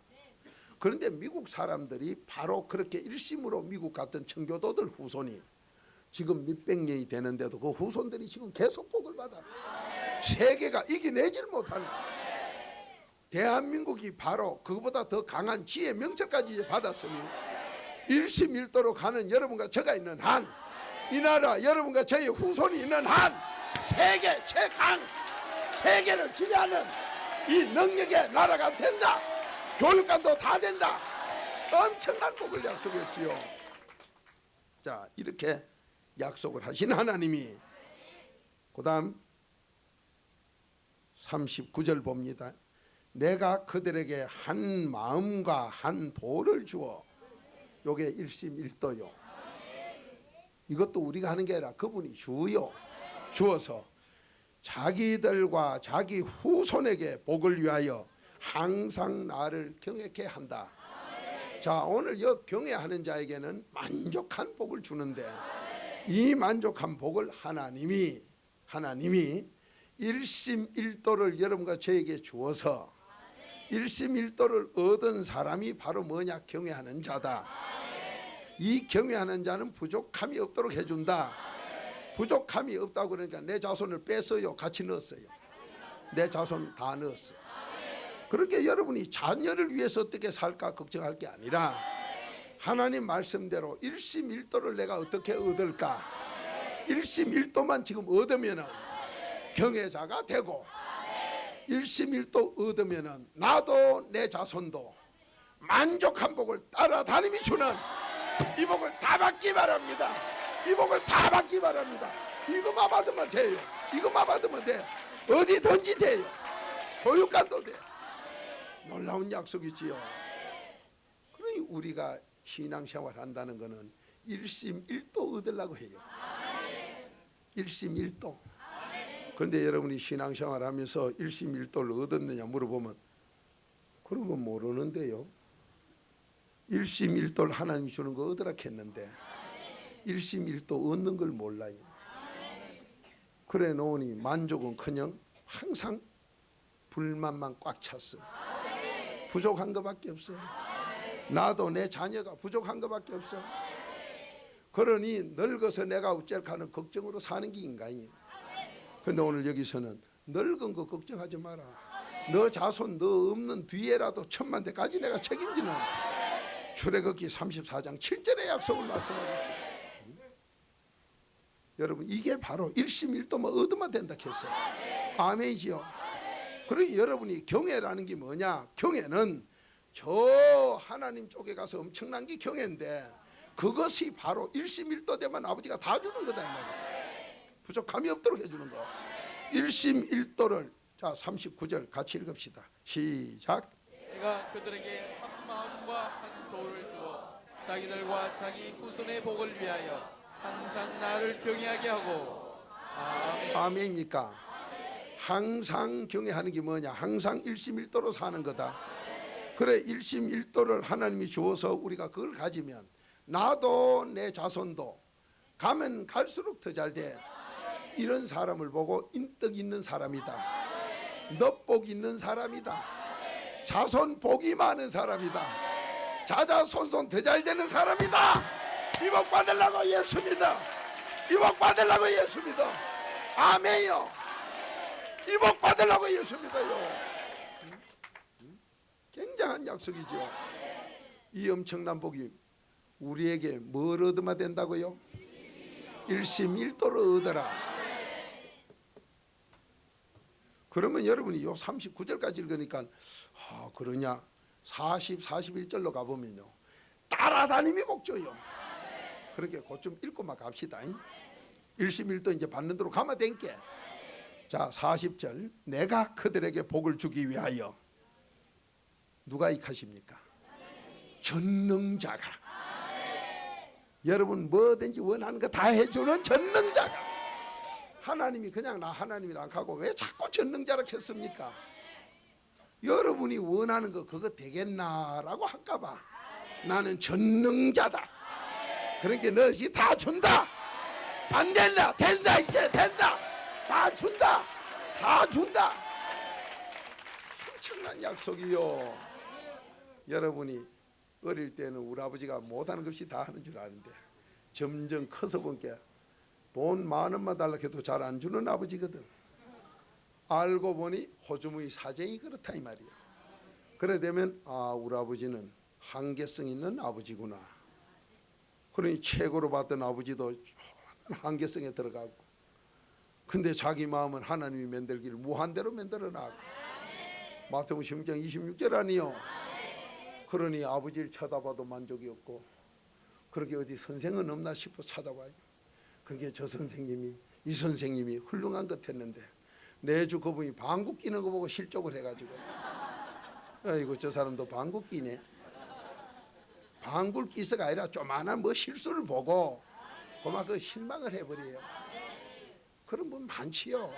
그런데 미국 사람들이 바로 그렇게 일심으로 미국 갔던 청교도들 후손이 지금 몇백 년이 되는데도 그 후손들이 지금 계속 복을 받아. 세계가 이겨내질 못하는. 대한민국이 바로 그보다 더 강한 지혜 명철까지 받았으니 일심일도로 가는 여러분과 저가 있는 한, 이 나라 여러분과 저의 후손이 있는 한 세계 최강, 세계를 지배하는 이 능력의 나라가 된다. 교육관도 다 된다. 엄청난 복을 약속했지요. 자, 이렇게 약속을 하신 하나님이 그 다음 39절 봅니다. 내가 그들에게 한 마음과 한 도를 주어. 요게 일심일도요. 이것도 우리가 하는 게 아니라 그분이 주어서 자기들과 자기 후손에게 복을 위하여 항상 나를 경외케 한다. 자, 오늘 이 경외하는 자에게는 만족한 복을 주는데 이 만족한 복을 하나님이 일심일도를 여러분과 저에게 주어서 일심일도를 얻은 사람이 바로 뭐냐? 경외하는 자다. 이 경외하는 자는 부족함이 없도록 해준다. 부족함이 없다고 그러니까 내 자손을 뺐어요? 같이 넣었어요? 내 자손 다 넣었어. 그렇게 여러분이 자녀를 위해서 어떻게 살까 걱정할 게 아니라 하나님 말씀대로 일심일도를 내가 어떻게 얻을까? 일심일도만 지금 얻으면은 경외자가 되고, 일심일도 얻으면은 나도 내 자손도 만족한 복을 따라다님이 주는 이 복을 다 받기 바랍니다. 이 복을 다 받기 바랍니다. 이것만 받으면 돼요. 이것만 받으면 돼. 어디든지 돼요. 교육관도 돼. 놀라운 약속이지요. 그러니 우리가 신앙생활 한다는 것은 일심일도 얻으려고 해요. 일심일도. 그런데 여러분이 신앙생활 하면서 일심일도를 얻었느냐 물어보면 그런 건 모르는데요. 일심일도를 하나님이 주는 거 얻으라 했는데 일심일도 얻는 걸 몰라요. 그래 놓으니 만족은커녕 항상 불만만 꽉 찼어. 부족한 것밖에 없어요. 나도 내 자녀가 부족한 것밖에 없어. 그러니 늙어서 내가 어쩔까 하는 걱정으로 사는 게 인간이에요. 근데 오늘 여기서는 늙은 거 걱정하지 마라. 너 자손 너 없는 뒤에라도 1000만 대까지 내가 책임지는 출애굽기 34장 7절의 약속을 말씀하고 있어요. 여러분 이게 바로 일심일도만 얻으면 된다 했어요. 아멘이지요. 그러니 여러분이 경외라는 게 뭐냐? 경외는 저 하나님 쪽에 가서 엄청난 게 경외인데 그것이 바로 일심일도 되면 아버지가 다 주는 거다 이 말이에요. 부족함이 없도록 해주는 거. 일심일도를 자 39절 같이 읽읍시다. 시작.
내가 그들에게 한 마음과 한 도를 주어 자기들과 자기 후손의 복을 위하여 항상 나를 경외하게 하고. 아멘.
아멘이니까 항상 경외하는 게 뭐냐? 항상 일심일도로 사는 거다. 그래 일심일도를 하나님이 주어서 우리가 그걸 가지면 나도 내 자손도 가면 갈수록 더 잘 돼. 이런 사람을 보고 인덕 있는 사람이다. 넙복 있는 사람이다. 자손 복이 많은 사람이다. 자자손손 더 잘 되는 사람이다. 이 복 받으려고 예수 믿어. 이 복 받으려고 예수 믿어. 아멘요. 이 복 받으려고 예수 믿어요. 굉장한 약속이죠. 이 엄청난 복이 우리에게 뭘 얻으면 된다고요? 일심일도를 얻어라. 그러면 여러분이 요 39절까지 읽으니까 그러냐? 40, 41절로 가보면요 따라다님이 복줘요. 그렇게 곧 좀 읽고만 갑시다. 일심일도 이제 받는 대로 가면 된게. 자 40절 내가 그들에게 복을 주기 위하여 누가 익하십니까? 전능자가. 여러분 뭐든지 원하는 거 다 해주는 전능자가. 하나님이 그냥 나 하나님이랑 하고 왜 자꾸 전능자라 했습니까? 여러분이 원하는 거 그거 되겠나라고 할까봐 나는 전능자다. 그러니까 너희 다 준다. 안 된다. 된다. 이제 된다. 다 준다. 다 준다. 엄청난 약속이요. 여러분이 어릴 때는 우리 아버지가 못하는 것이 다 하는 줄 아는데 점점 커서 보니까 돈 10,000원만 달라 해도 잘 안 주는 아버지거든. 알고 보니 호주머니 사정이 그렇다 이 말이야. 그래 되면 우리 아버지는 한계성 있는 아버지구나. 그러니 최고로 봤던 아버지도 한계성에 들어가고 근데 자기 마음은 하나님이 만들기를 무한대로 만들어나고 마태복음 16장 26절 아니요. 그러니 아버지를 쳐다봐도 만족이 없고 그렇게 어디 선생은 없나 싶어 찾아봐요. 그게 저 선생님이 이 선생님이 훌륭한 것 했는데 내주 그분이 방귀 끼는 거 보고 실족을 해가지고 아이고 저 사람도 방귀 끼네. 방귀 끼서가 아니라 조만한 뭐 실수를 보고 그만 그 실망을 해버려요. 그런 분 많지요.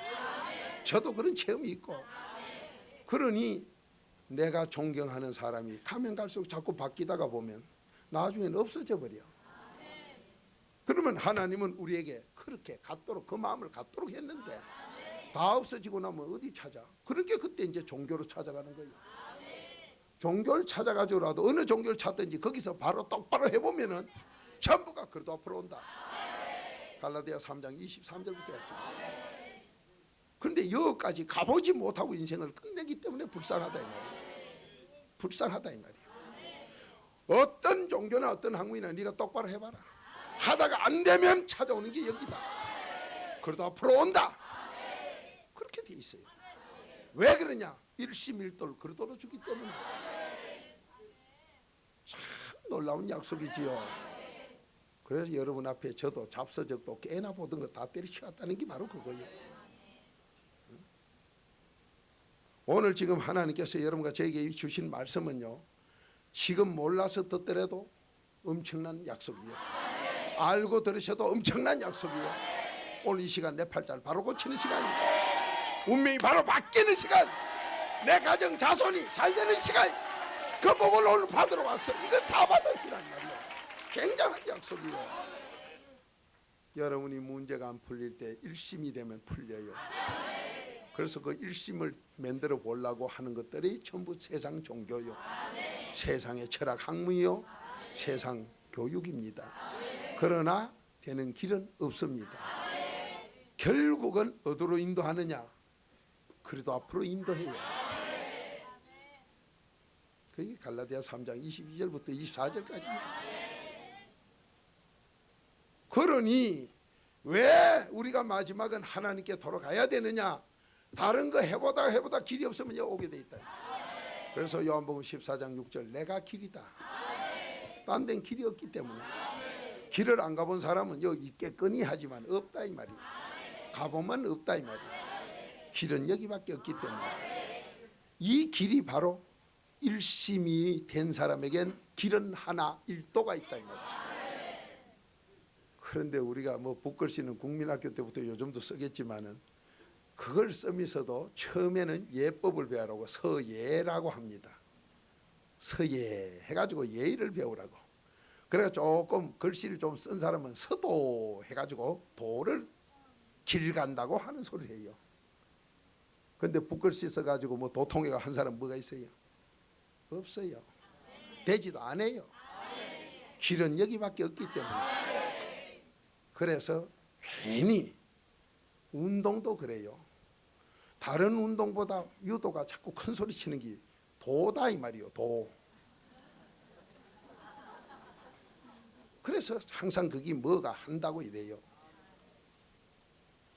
저도 그런 체험이 있고. 그러니 내가 존경하는 사람이 가면 갈수록 자꾸 바뀌다가 보면 나중에는 없어져 버려. 그러면 하나님은 우리에게 그렇게 갖도록 그 마음을 갖도록 했는데 다 없어지고 나면 어디 찾아? 그렇게 그때 이제 종교로 찾아가는 거예요. 종교를 찾아가지고라도 어느 종교를 찾든지 거기서 바로 똑바로 해보면은 전부가 그래도 앞으로 온다. 갈라디아 3장 23절부터 했습니다. 그런데 여기까지 가보지 못하고 인생을 끝내기 때문에 불쌍하다 이 말이에요. 불쌍하다 이 말이에요. 어떤 종교나 어떤 학문이나 네가 똑바로 해봐라. 하다가 안 되면 찾아오는 게 여기다. 그래도 앞으로 온다. 그렇게 돼 있어요. 왜 그러냐? 일심일돌 그리도로 주기 때문에. 참 놀라운 약속이지요. 그래서 여러분 앞에 저도 잡서적도 깨나 보던 거 다 때려치웠다는 게 바로 그거예요. 오늘 지금 하나님께서 여러분과 저에게 주신 말씀은요, 지금 몰라서 듣더라도 엄청난 약속이에요. 알고 들으셔도 엄청난 약속이에요. 오늘 이 시간 내 팔자를 바로 고치는 시간입니다. 운명이 바로 바뀌는 시간, 내 가정 자손이 잘 되는 시간, 그 복을 오늘 받으러 왔어. 이거 다 받으시란 말이에요. 굉장한 약속이에요. 여러분이 문제가 안 풀릴 때 일심이 되면 풀려요. 그래서 그 일심을 만들어 보려고 하는 것들이 전부 세상 종교요, 세상의 철학 학문이요, 세상 교육입니다. 그러나 되는 길은 없습니다. 결국은 어디로 인도하느냐? 그래도 앞으로 인도해요. 그게 갈라디아 3장 22절부터 24절까지입니다. 그러니 왜 우리가 마지막은 하나님께 돌아가야 되느냐? 다른 거 해보다 길이 없으면 여기 오게 돼 있다. 그래서 요한복음 14장 6절 내가 길이다. 딴 데는 길이 없기 때문에. 길을 안 가본 사람은 여기 있겠거니 하지만 없다 이 말이에요. 가보면 없다 이 말이에요. 길은 여기밖에 없기 때문에. 이 길이 바로 일심이 된 사람에겐 길은 하나 일도가 있다 이 말이에요. 그런데 우리가 뭐 북글씨는 국민학교 때부터 요즘도 쓰겠지만은 그걸 쓰면서도 처음에는 예법을 배우라고 서예라고 합니다. 서예 해가지고 예의를 배우라고. 그래가 조금 글씨를 좀 쓴 사람은 서도 해가지고 도를 길 간다고 하는 소리를 해요. 근데 북글씨 써가지고 뭐 도통해가 한 사람 뭐가 있어요? 없어요. 되지도 않아요. 길은 여기밖에 없기 때문에. 그래서 괜히 운동도 그래요. 다른 운동보다 유도가 자꾸 큰 소리 치는 게 도다 이 말이요. 도. 그래서 항상 그게 뭐가 한다고 이래요.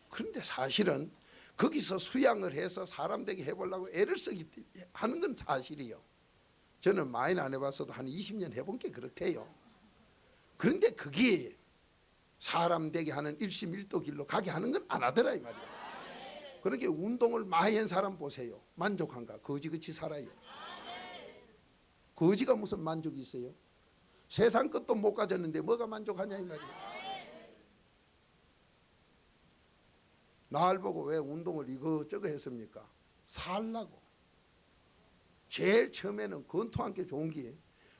그런데 사실은 거기서 수양을 해서 사람 되게 해보려고 애를 쓰기 하는 건 사실이요. 저는 많이 안 해봤어도 한 20년 해본 게 그렇대요. 그런데 그게 사람 되게 하는 일심일도 길로 가게 하는 건 안 하더라 이 말이에요. 그렇게 운동을 많이 한 사람 보세요. 만족한가? 거지같이 살아요. 거지가 무슨 만족이 있어요? 세상 것도 못 가졌는데 뭐가 만족하냐 이 말이에요. 날 보고 왜 운동을 이거저거 했습니까? 살라고. 제일 처음에는 권투한 게 좋은 게,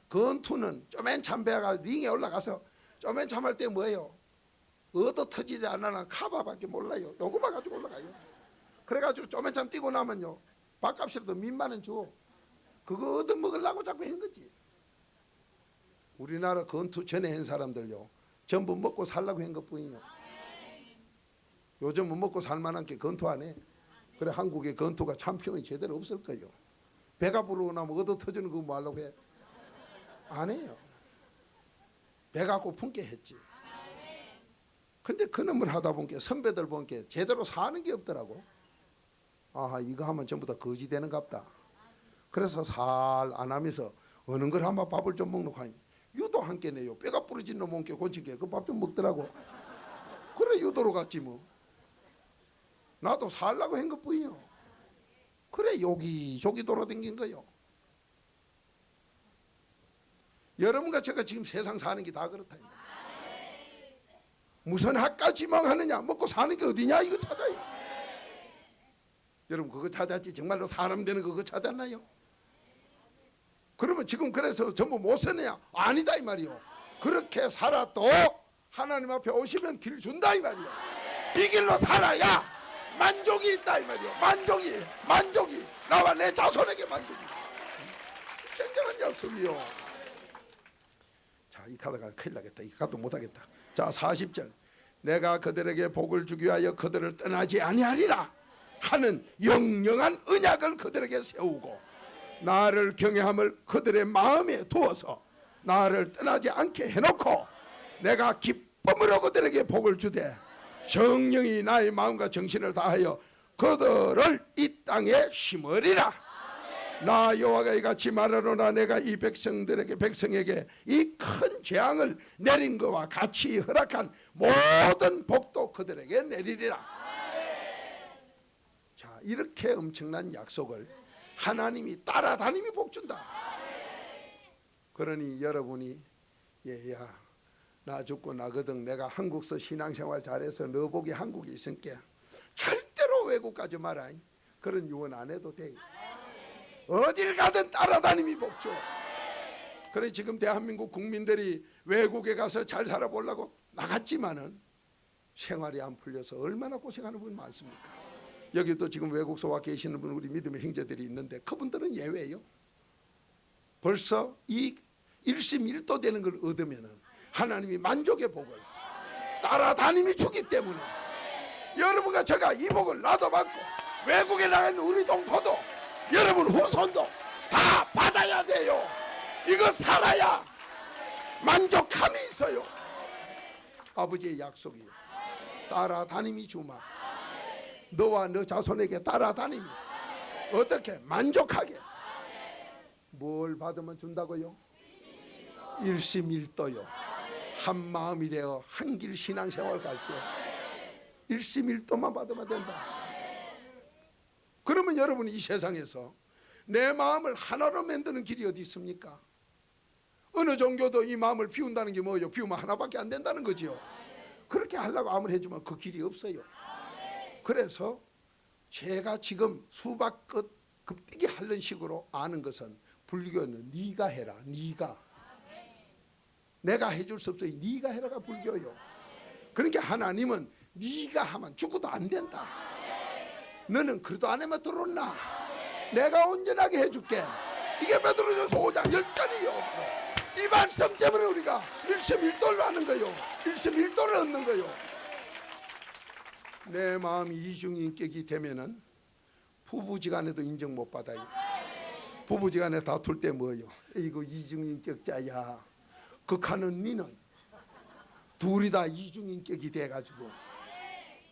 권투는 쪼맨 참배가 링에 올라가서 쪼맨 참할 때 뭐예요? 얻어 터지지 않나 카바밖에 몰라요. 요거만 가지고 올라가요. 그래가지고 쪼맨 참 뛰고 나면요, 밥값이라도 몇만원 줘. 그거 얻어 먹으려고 자꾸 한 거지. 우리나라 권투 전에 한 사람들요, 전부 먹고 살라고 한 것뿐이요. 요즘은 먹고 살만한 게 권투 안 해. 그래 한국의 권투가 챔피언이 제대로 없을 거예요. 배가 부르고 나면 얻어 터지는 거 뭐 하려고 해? 안 해요. 배가 고픈 게 했지. 근데 그놈을 하다 보니까 선배들 보니까 제대로 사는 게 없더라고. 아, 이거 하면 전부 다 거지 되는 갑다. 그래서 살 안 하면서 어느 걸 하면 밥을 좀 먹는 거 아니. 유도 한 개 내요. 뼈가 부러진 놈 온게 곤치게 그 밥 좀 먹더라고. 그래 유도로 갔지 뭐. 나도 살라고 한 것뿐이요. 그래 여기저기 돌아다닌 거요. 여러분과 제가 지금 세상 사는 게 다 그렇다. 무슨 학과 지망하느냐, 먹고 사는 게 어디냐 이거 찾아요. 여러분 그거 찾았지 정말로 사람 되는 그거 찾았나요? 그러면 지금 그래서 전부 못 쓰느냐? 아니다 이 말이요. 그렇게 살아도 하나님 앞에 오시면 길 준다 이 말이요. 이 길로 살아야 만족이 있다 이 말이요. 만족이 나와 내 자손에게 만족이. 굉장한 약속이요. 자, 이 가다가 큰일 나겠다. 이 가도 못하겠다. 자, 40절. 내가 그들에게 복을 주기 위하여 그들을 떠나지 아니하리라 하는 영영한 언약을 그들에게 세우고 나를 경외함을 그들의 마음에 두어서 나를 떠나지 않게 해놓고 내가 기쁨으로 그들에게 복을 주되 정령이 나의 마음과 정신을 다하여 그들을 이 땅에 심으리라. 나 여호와가 이같이 말하노라. 내가 이 백성에게 이 큰 재앙을 내린 것과 같이 허락한 모든 복도 그들에게 내리리라. 자, 이렇게 엄청난 약속을 하나님이 따라다니며 복 준다. 그러니 여러분이 얘야 나 죽고 나거든 내가 한국서 신앙생활 잘해서 너 복이 한국에 있으니까 절대로 외국 가지 마라. 그런 유언 안 해도 돼. 어딜 가든 따라다니며 복 줘. 그래 지금 대한민국 국민들이 외국에 가서 잘 살아보려고 나갔지만은 생활이 안 풀려서 얼마나 고생하는 분이 많습니까? 여기도 지금 외국서 와 계시는 분 우리 믿음의 형제들이 있는데 그분들은 예외예요. 벌써 이 일심일도 되는 걸 얻으면은 하나님이 만족의 복을 따라다님이 주기 때문에 여러분과 제가 이 복을 나도 받고 외국에 나가 있는 우리 동포도 여러분 후손도 다 받아야 돼요. 이거 살아야 만족함이 있어요. 아버지의 약속이요. 따라다님이 주마. 너와 너 자손에게 따라다님이 어떻게 만족하게 뭘 받으면 준다고요? 일심일도요. 한 마음이 되어 한길 신앙생활 갈 때 일심일도만 받으면 된다. 그러면 여러분이 이 세상에서 내 마음을 하나로 만드는 길이 어디 있습니까? 어느 종교도 이 마음을 비운다는 게 뭐예요? 비우면 하나밖에 안 된다는 거죠. 그렇게 하려고 아무리 해주면 그 길이 없어요. 그래서 제가 지금 수박 끝 급뛰기 하는 식으로 아는 것은 불교는 네가 해라. 네가 내가 해줄 수 없어요. 네가 해라가 불교요. 그러니까 하나님은 네가 하면 죽어도 안 된다. 너는 그래도 안 하면 들어온나. 내가 온전하게 해줄게. 이게 베드로전서 5장 10절이요. 이 말씀 때문에 우리가 일심일도를 하는 거요. 일심일도를 얻는 거요. 내 마음이 이중인격이 되면은 부부지간에도 인정 못 받아요. 부부지간에 다툴 때 뭐요? 이거 이중인격자야. 극하는 니는 둘이 다 이중인격이 돼가지고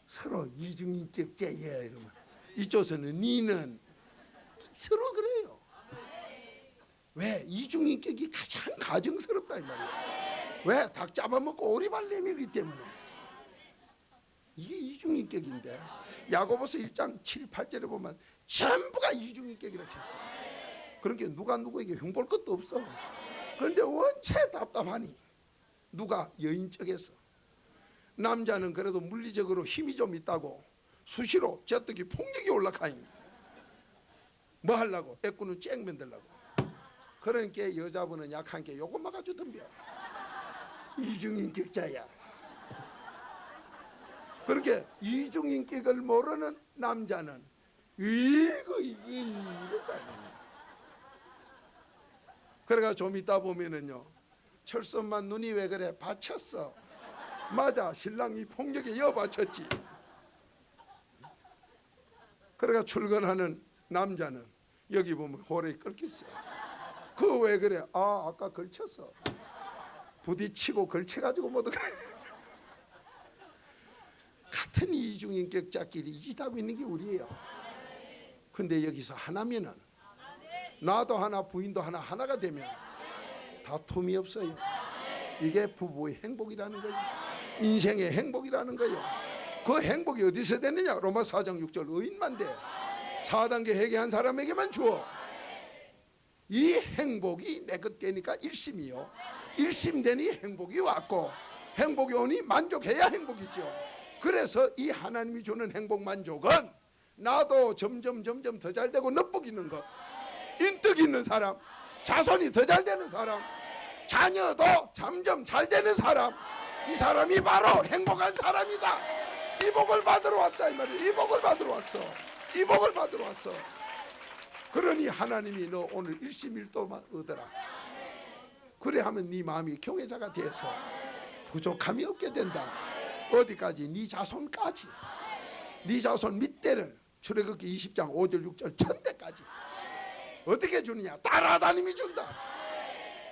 서로 이중인격자야 이러면 이쪽에서는 니는 서로 그래요. 왜? 이중인격이 가장 가정스럽다 이 말이에요. 왜? 닭 잡아먹고 오리발 내밀기 때문에. 이게 이중인격인데 야고보서 1장 7, 8절에 보면 전부가 이중인격이라고 했어요. 그러니까 누가 누구에게 흉볼 것도 없어. 그런데 원체 답답하니 누가 여인적에서 남자는 그래도 물리적으로 힘이 좀 있다고 수시로 제떡이 폭력이 올라가니 뭐 하려고? 애꾸는 쨍 만들려고. 그러니까 여자분은 약한 게 요것만 가지고 덤벼. 이중인격자야. 그렇게 이중인격을 모르는 남자는 이거 살아요. 그래가 좀 있다 보면은요 철선만 눈이 왜 그래? 받쳤어. 맞아, 신랑이 폭력에 이어 받쳤지. 그래가 출근하는 남자는 여기 보면 호래 끓겠어. 그거 왜 그래? 아, 아까 걸쳤어. 부딪히고 걸쳐가지고 못 그래. 같은 이중인격자끼리 이짓하고 있는 게 우리예요. 근데 여기서 하나면은 나도 하나 부인도 하나 하나가 되면 다툼이 없어요. 이게 부부의 행복이라는 거예요. 인생의 행복이라는 거예요. 그 행복이 어디서 되느냐? 로마 4장 6절 의인만 돼. 4단계 회개한 사람에게만 주어. 이 행복이 내 것 되니까 일심이요. 일심되니 행복이 왔고 행복이 오니 만족해야 행복이죠. 그래서 이 하나님이 주는 행복 만족은 나도 점점 더 잘되고 넉복 있는 것, 인덕 있는 사람, 자손이 더 잘되는 사람, 자녀도 점점 잘되는 사람, 이 사람이 바로 행복한 사람이다. 이 복을 받으러 왔다 이 말이에요. 이 복을 받으러 왔어. 이 복을 받으러 왔어. 그러니 하나님이 너 오늘 일심일도만 얻어라. 그래 하면 네 마음이 경외자가 돼서 부족함이 없게 된다. 어디까지? 네 자손까지. 네 자손 밑대를 출애굽기 20장 5절 6절 1000대까지 어떻게 주느냐? 따라다님이 준다.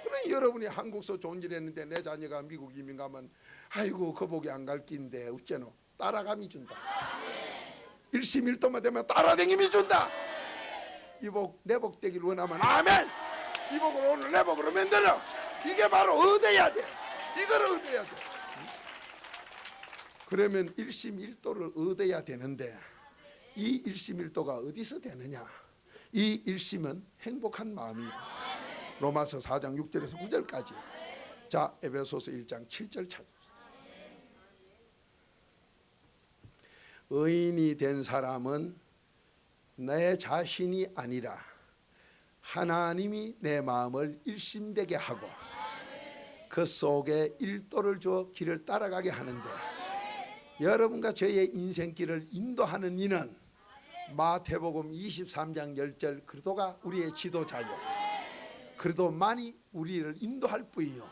그러니 여러분이 한국서 좋은 일 했는데 내 자녀가 미국 이민 가면 아이고 거복이 안 갈 긴데 어째노? 따라감이 준다. 일심일도만 되면 따라다님이 준다. 이복 내복 되길 원하면 아멘. 이복을 오늘 내복으로 만들어. 이게 바로 얻어야 돼. 이걸 얻어야 돼. 그러면 일심일도를 얻어야 되는데 이 일심일도가 어디서 되느냐? 이 일심은 행복한 마음이에요. 로마서 4장 6절에서 9절까지. 자, 에베소서 1장 7절 찾아보세요. 의인이 된 사람은 내 자신이 아니라 하나님이 내 마음을 일심되게 하고 그 속에 일도를 주어 길을 따라가게 하는데, 여러분과 저의 인생길을 인도하는 이는 마태복음 23장 10절 그리스도가 우리의 지도자요, 그리스도만이 우리를 인도할 뿐이요,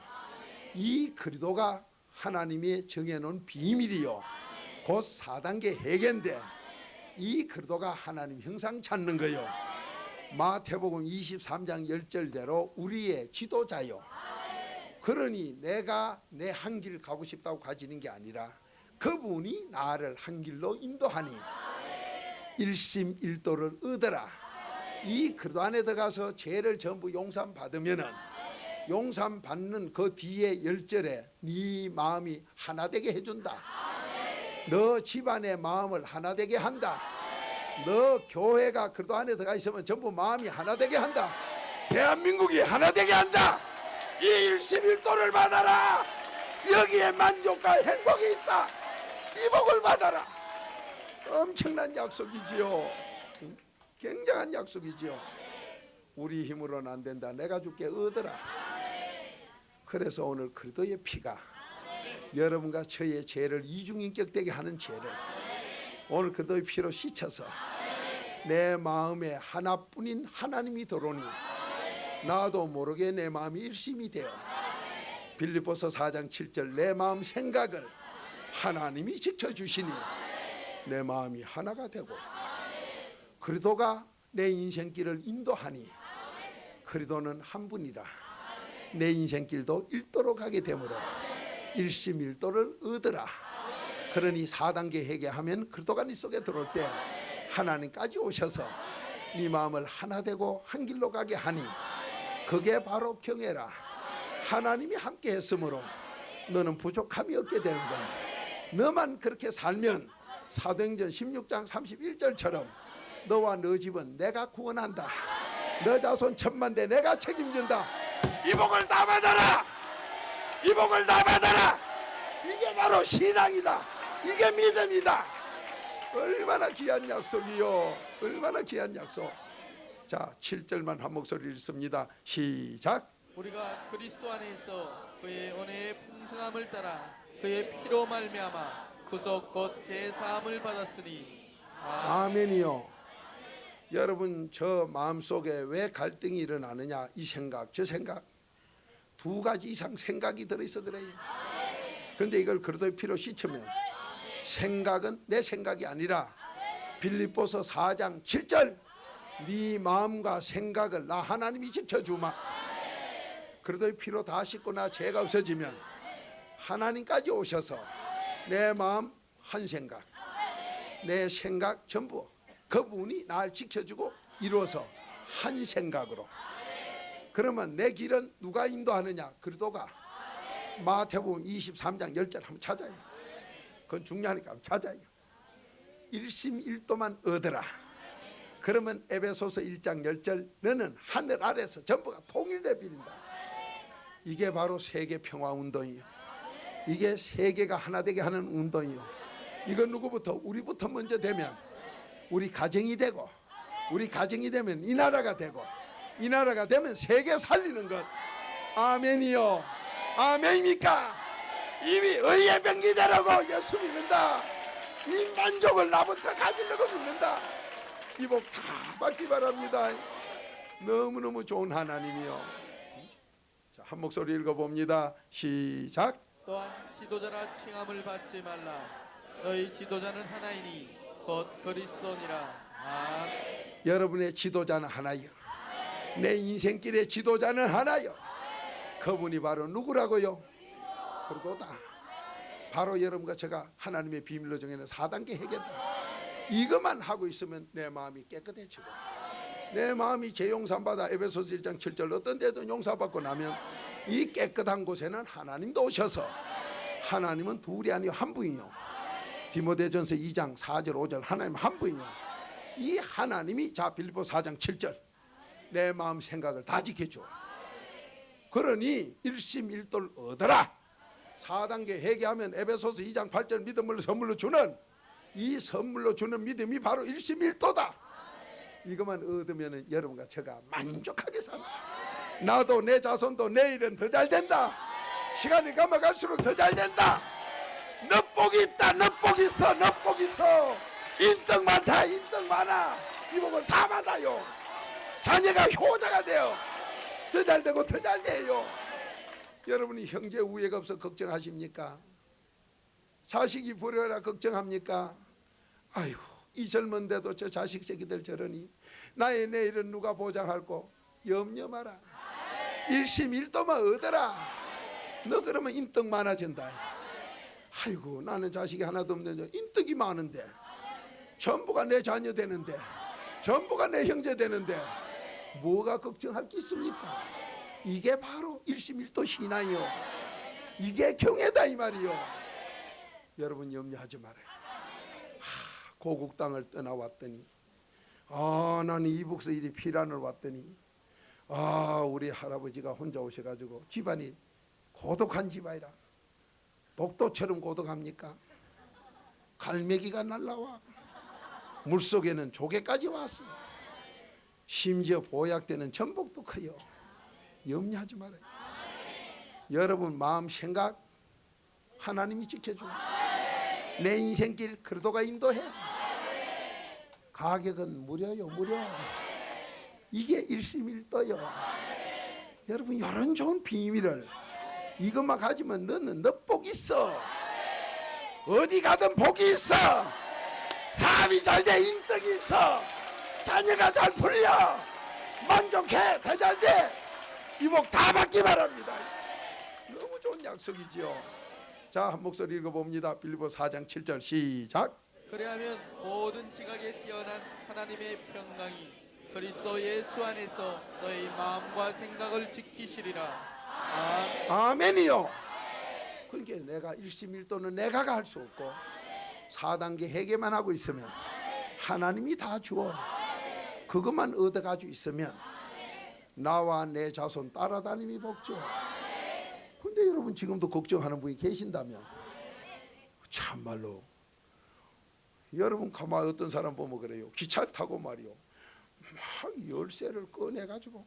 이 그리스도가 하나님이 정해놓은 비밀이요 곧 4단계 회개인데, 이 그리스도가 하나님 형상 찾는 거요, 마태복음 23장 10절대로 우리의 지도자요. 그러니 내가 내 한 길 가고 싶다고 가지는 게 아니라 그분이 나를 한 길로 인도하니 일심일도를 얻어라. 이 그리스도 안에 들어가서 죄를 전부 용서받으면은 용서받는 그 뒤에 10절에 네 마음이 하나 되게 해준다. 너 집안의 마음을 하나 되게 한다. 너 교회가 그리스도 안에 들어가 있으면 전부 마음이 하나 되게 한다. 대한민국이 하나 되게 한다. 이 일심일도를 받아라. 여기에 만족과 행복이 있다. 이 복을 받아라. 엄청난 약속이지요. 굉장한 약속이지요. 우리 힘으로는 안 된다. 내가 줄게 얻어라. 그래서 오늘 그리스도의 피가 여러분과 저의 죄를 이중인격되게 하는 죄를 오늘 그리스도의 피로 씻어서 내 마음에 하나뿐인 하나님이 들어오니 나도 모르게 내 마음이 일심이 되어 빌립보서 4장 7절 내 마음 생각을 하나님이 지켜주시니 내 마음이 하나가 되고 그리스도가 내 인생길을 인도하니 그리스도는 한 분이라 내 인생길도 일도로 가게 되므로 일심일도를 얻으라. 그러니 4단계 회개하면 그리스도가 네 속에 들어올 때 하나님까지 오셔서 네 마음을 하나 되고 한 길로 가게 하니 그게 바로 경외라. 하나님이 함께 했으므로 너는 부족함이 없게 되는 거야. 너만 그렇게 살면 사도행전 16장 31절처럼 너와 너 집은 내가 구원한다. 너 자손 1000만대 내가 책임진다. 이 복을 다 받아라. 이 복을 다 받아라. 이게 바로 신앙이다. 이게 믿음이다. 얼마나 귀한 약속이요. 얼마나 귀한 약속. 자, 7절만 한 목소리 읽습니다. 시작.
우리가 그리스도 안에 있어 그의 은혜의 풍성함을 따라 그의 피로 말미암아 구속 곧 제사함을 받았으니.
아멘이요. 여러분 저 마음속에 왜 갈등이 일어나느냐, 이 생각 저 생각 두 가지 이상 생각이 들어있어 그래요. 그런데 이걸 그리스도의 피로 씻으면 생각은 내 생각이 아니라 빌립보서 4장 7절 네 마음과 생각을 나 하나님이 지켜주마. 그리스도의 피로 다 씻고 나 죄가 없어지면 하나님까지 오셔서 내 마음 한 생각 내 생각 전부 그분이 나를 지켜주고 이루어서 한 생각으로. 그러면 내 길은 누가 인도하느냐? 그리스도가. 마태복음 23장 10절 한번 찾아요. 그건 중요하니까 한번 찾아요. 일심일도만 얻어라. 그러면 에베소서 1장 10절 너는 하늘 아래서 전부가 통일돼 비린다. 이게 바로 세계 평화 운동이에요. 이게 세계가 하나 되게 하는 운동이에요. 이건 누구부터? 우리부터 먼저 되면 우리 가정이 되고, 우리 가정이 되면 이 나라가 되고, 이 나라가 되면 세계 살리는 것. 아멘이요. 아멘입니까? 이미 의의 병기 되라고 예수 믿는다. 이 만족을 나부터 가지려고 믿는다. 이 복 다 받기 바랍니다. 너무너무 좋은 하나님이요. 자, 한 목소리 읽어봅니다. 시작.
또한 지도자라 칭함을 받지 말라. 너희 지도자는 하나이니 곧 그리스도니라. 아멘.
여러분의 지도자는 하나요. 내 인생길의 지도자는 하나요. 그분이 바로 누구라고요? 그리도다. 바로 여러분과 제가 하나님의 비밀로 정해는 4단계 해결다. 이것만 하고 있으면 내 마음이 깨끗해지고, 내 마음이 재용서받아 에베소서 1장 7절 어떤 데도 용서받고 나면 이 깨끗한 곳에는 하나님도 오셔서, 하나님은 둘이 아니요 한 분이요. 디모데전서 2장 4절 5절 하나님 한 분이요. 이 하나님이 자 빌립보 4장 7절 내 마음 생각을 다 지켜줘. 그러니 일심일도를 얻어라. 4단계 회개하면 에베소서 2장 8절 믿음을 선물로 주는, 이 선물로 주는 믿음이 바로 일심일도다. 이것만 얻으면 여러분과 제가 만족하게 산다. 나도 내 자손도 내일은 더 잘 된다. 시간이 감아갈수록 더 잘 된다. 너 복이 있다. 너 복 있어. 너 복 있어. 인덕 많다. 인덕 많아. 이 복을 다 받아요. 자녀가 효자가 돼요. 더 잘 되고 더 잘 돼요. 여러분이 형제 우애가 없어 걱정하십니까? 자식이 버려라 걱정합니까? 아이고, 이 젊은데도 저 자식 새끼들 저러니 나의 내일은 누가 보장할꼬? 염려 마라. 일심일도만 얻어라. 너 그러면 인덕 많아진다. 아이고, 나는 자식이 하나도 없는데 인덕이 많은데, 전부가 내 자녀 되는데, 전부가 내 형제 되는데 뭐가 걱정할 게 있습니까? 이게 바로 일심일도 신앙이요. 이게 경애다 이 말이요. 여러분 염려하지 말아요. 고국 땅을 떠나왔더니, 나는 이북서 이리 피란을 왔더니, 우리 할아버지가 혼자 오셔가지고 집안이 고독한 집안이라. 독도처럼 고독합니까? 갈매기가 날라와. 물속에는 조개까지 왔어. 심지어 보약되는 전복도 커요. 염려하지 말아요. 여러분 마음 생각 하나님이 지켜줘. 내 인생길 그리도가 인도해. 가격은 무료요. 무료. 이게 일심일도요. 여러분 이런 좋은 비밀을 이것만 가지면 너는 너 복 있어. 어디 가든 복이 있어. 사업이 잘 돼. 인덕이 있어. 자녀가 잘 풀려. 만족해. 더 잘 돼. 이 복 다 받기 바랍니다. 너무 좋은 약속이지요. 자, 한 목소리 읽어봅니다. 빌립보 4장 7절 시작.
그리하면 모든 지각에 뛰어난 하나님의 평강이 그리스도 예수 안에서 너희 마음과 생각을 지키시리라. 아멘.
아멘이요. 그러니까 내가 일심일도는 내가 할 수 없고 4단계 회개만 하고 있으면 하나님이 다 주어. 그것만 얻어가지고 있으면 나와 내 자손 따라다님이 복죠. 근데 여러분 지금도 걱정하는 분이 계신다면 참말로 여러분 가만 어떤 사람 보면 그래요. 기차 타고 말이요 막 열쇠를 꺼내가지고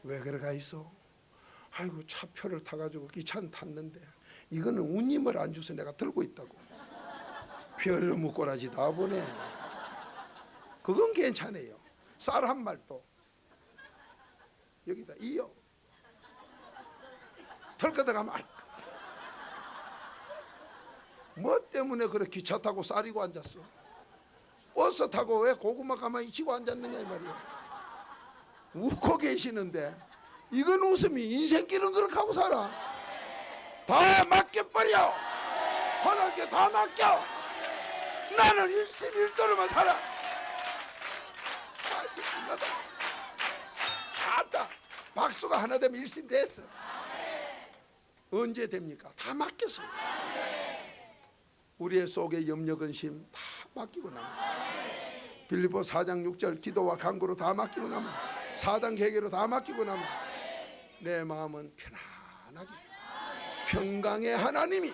왜 그래가 있어? 아이고 차표를 타가지고 기차는 탔는데 이거는 운임을 안 줘서 내가 들고 있다고. 별로 묵고라지 다 보네. 그건 괜찮아요. 쌀 한 말도 여기다 이요. 털거다 가면 뭐 때문에 그래 기차 타고 쌀이고 앉았어? 버스 타고 왜 고구마 가만히 치고 앉았느냐 이 말이야. 웃고 계시는데 이건 웃음이. 인생길은 그렇게 하고 살아. 다 맡겨버려. 하나님께 다 맡겨. 나는 일심일도로만 살아. 아이고 신나다. 안다. 박수가 하나 되면 일심 됐어. 언제 됩니까? 다 맡겼어요. 우리의 속에 염려 근심 다 맡기고 나면 빌립보 4장 6절 기도와 간구로 다 맡기고 나면 4단 회개로 다 맡기고 나면 내 마음은 편안하게 평강의 하나님이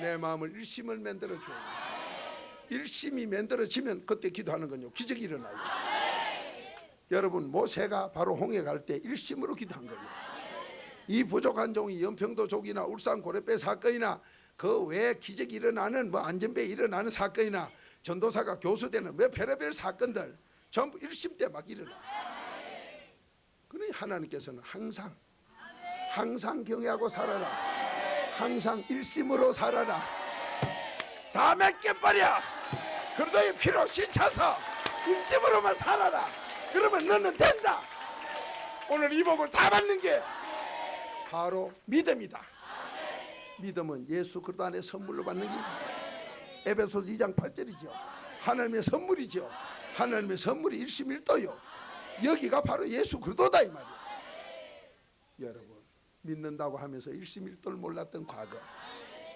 내 마음을 일심을 만들어줘요. 일심이 만들어지면 그때 기도하는 건요 기적이 일어나요. 여러분 모세가 바로 홍해 갈 때 일심으로 기도한 거예요. 이 부족한 종이 연평도 족이나 울산 고래배 사건이나 그 외에 기적이 일어나는 뭐 안전배에 일어나는 사건이나 전도사가 교수되는 몇 별의별 사건들 전부 일심 때 막 일어나. 그러니 하나님께서는 항상 경외하고 살아라. 항상 일심으로 살아라. 다 맡겨버려. 그리도의 피로 씻어서 일심으로만 살아라. 그러면 너는 된다. 오늘 이 복을 다 받는 게 바로 믿음이다. 믿음은 예수 그리스도 안에 선물로 받는 게 에베소서 2장 8절이죠. 하나님의 선물이죠. 하나님의 선물이 일심일도요. 여기가 바로 예수 그리스도다 이 말이에요. 여러분 믿는다고 하면서 일심일도를 몰랐던 과거,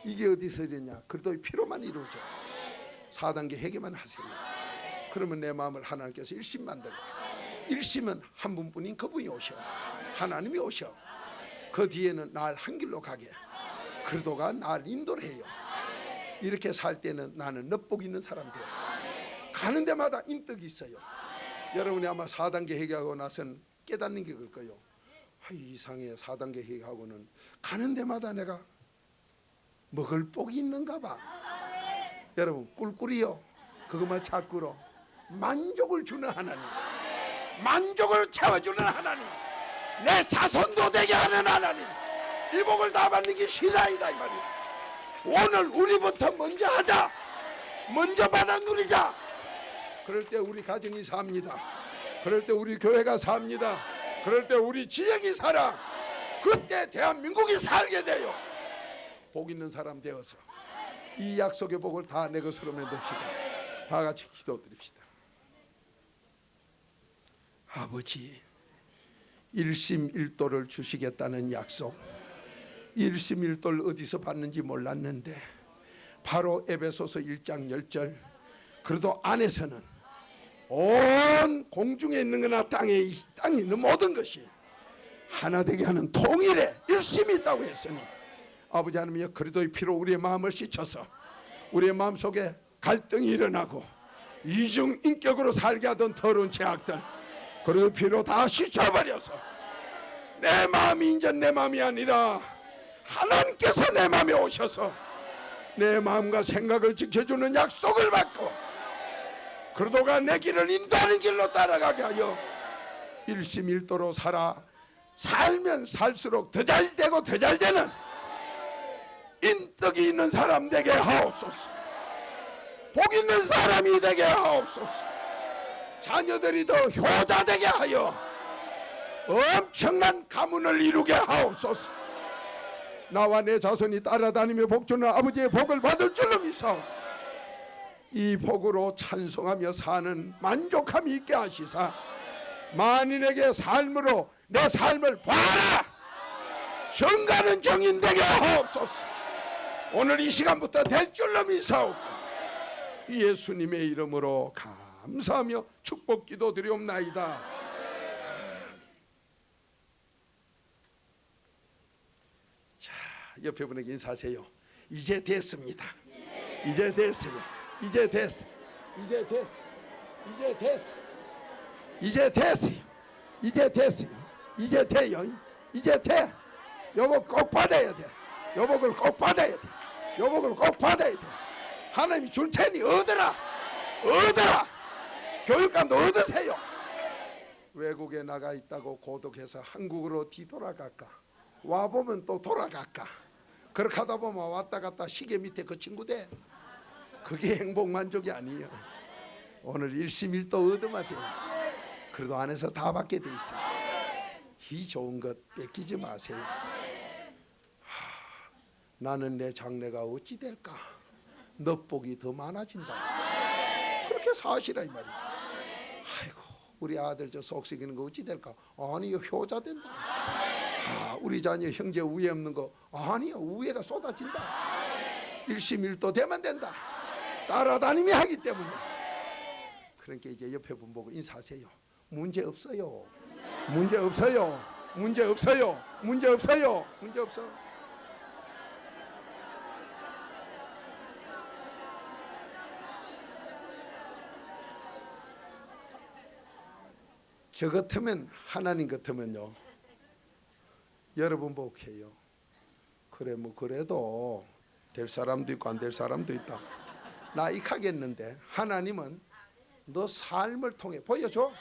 이게 어디서 이랬냐? 그리스도의 피로만 이루어져. 4단계 회개만 하세요. 그러면 내 마음을 하나님께서 일심 만들고, 일심은 한 분뿐인 그분이 오셔. 하나님이 오셔. 그 뒤에는 날 한 길로 가게 그리스도가 날 인도를 해요. 이렇게 살 때는 나는 넛복 있는 사람 돼요. 가는 데마다 인덕이 있어요. 여러분이 아마 4단계 회개하고 나서는 깨닫는 게 그럴 거예요. 이상해. 4단계 회개하고는 가는 데마다 내가 먹을 복이 있는가 봐. 여러분 꿀꿀이요. 그것만 자꾸로 만족을 주는 하나님, 만족을 채워주는 하나님, 내 자손도 되게 하는 하나님, 이 복을 다 받는 게 신앙이다 이 말이에요. 오늘 우리부터 먼저 하자. 먼저 받아 누리자. 그럴 때 우리 가정이 삽니다. 그럴 때 우리 교회가 삽니다. 그럴 때 우리 지역이 살아. 그때 대한민국이 살게 돼요. 복 있는 사람 되어서 이 약속의 복을 다 내 것으로 만듭시다. 다 같이 기도드립시다. 아버지, 일심일도를 주시겠다는 약속, 일심일도를 어디서 받는지 몰랐는데 바로 에베소서 1장 10절, 그래도 안에서는 온 공중에 있는 거나 땅에 있는 모든 것이 하나 되게 하는 통일의 일심이 있다고 했으니 아버지 하나님이여, 그리스도의 피로 우리의 마음을 씻어서 우리의 마음속에 갈등이 일어나고 이중 인격으로 살게 하던 더러운 죄악들 그리스도의 피로 다 씻어버려서 내 마음이 이제 내 마음이 아니라 하나님께서 내 마음에 오셔서 내 마음과 생각을 지켜주는 약속을 받고 그리스도가 내 길을 인도하는 길로 따라가게 하여 일심일도로 살면 살수록 더 잘되고 더 잘되는 인덕이 있는 사람 되게 하옵소서. 복 있는 사람이 되게 하옵소서. 자녀들이 더 효자 되게 하여 엄청난 가문을 이루게 하옵소서. 나와 내 자손이 따라다니며 복주는 아버지의 복을 받을 줄로 믿사오. 이 복으로 찬송하며 사는 만족함이 있게 하시사 만인에게 삶으로 내 삶을 봐라 정가는 정인 되게 하옵소서. 오늘 이 시간부터 될 줄로 믿사옵고 예수님의 이름으로 감사하며 축복 기도 드리옵나이다. 자, 옆에 분에게 인사하세요. 이제 됐습니다. 이제 됐어요. 이제 됐어. 이제 됐어. 이제 됐어. 이제 됐어요. 이제 됐어요. 이제 돼요. 이제 돼. 요복 꼭 받아야 돼. 요복을 꼭 받아야 돼. 요복을 꼭 받아야 돼. 하나님이 줄 테니 얻어라. 얻어라. 교육감도 얻으세요. 외국에 나가 있다고 고독해서 한국으로 뒤돌아갈까? 와보면 또 돌아갈까? 그렇게 하다 보면 왔다 갔다 시계 밑에 그 친구 돼. 그게 행복 만족이 아니에요. 오늘 일심일도 얻으면 돼. 그래도 안에서 다 받게 돼 있어요. 이 좋은 것 뺏기지 마세요. 나는 내 장래가 어찌 될까? 넉복이 더 많아진다. 그렇게 사시라 이 말이야. 아이고 우리 아들 저 속썩이는 거 어찌 될까? 아니요 효자 된다. 우리 자녀 형제 우애 없는 거 아니요 우애가 쏟아진다. 일심일도 되면 된다. 따라다니며 하기 때문에. 그러니까 이제 옆에 분 보고 인사하세요. 문제 없어요. 문제 없어요. 문제 없어요. 문제 없어요. 문제 없어. 저 같으면 하나님 같으면요 여러분 복해요. 그래 뭐 그래도 될 사람도 있고 안 될 사람도 있다. 나 익하겠는데 하나님은 너 삶을 통해 보여줘.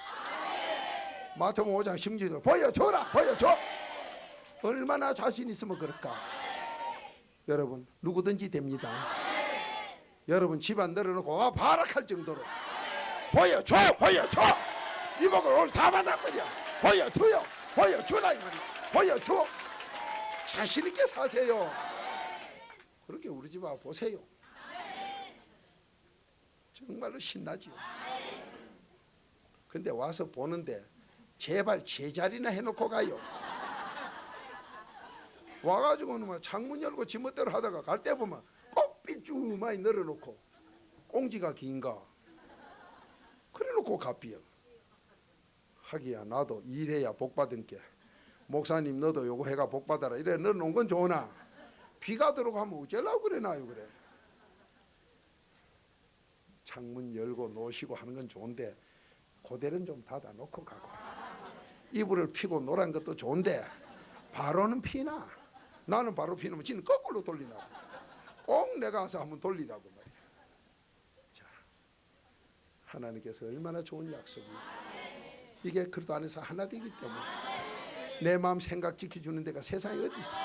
마태복음 5장 16절 보여줘라. 보여줘. 얼마나 자신 있으면 그럴까. 여러분 누구든지 됩니다. 여러분 집안 늘어놓고 발악할 정도로 보여줘. 보여줘. 이복을 오늘 다 받아버려. 보여줘요. 보여줘라 이 말이야. 보여줘. 자신 있게 사세요. 그렇게 우리 집 와 보세요. 정말로 신나지요. 근데 와서 보는데 제발 제자리나 해놓고 가요. 와가지고는 막 창문 열고 지멋대로 하다가 갈 때 보면 꼭빛 쭉 많이 늘어놓고 꽁지가 긴가 그래놓고 갚이요. 하기야 나도 일해야 복받은 게 목사님 너도 요거 해가 복받아라 이래 넣어놓은 건 좋으나 비가 들어가면 어쩌려고 그래 나요. 그래 창문 열고 놓으시고 하는 건 좋은데 고대는 좀 닫아놓고 가고 이불을 피고 노란 것도 좋은데 바로는 피나. 나는 바로 피우면 지는 거꾸로 돌리라고. 꼭 내가 와서 한번 돌리라고 말이야. 자, 하나님께서 얼마나 좋은 약속이에요. 이게 그리스도 안에서 하나 되기 때문에 내 마음 생각 지켜주는 데가 세상에 어디 있어.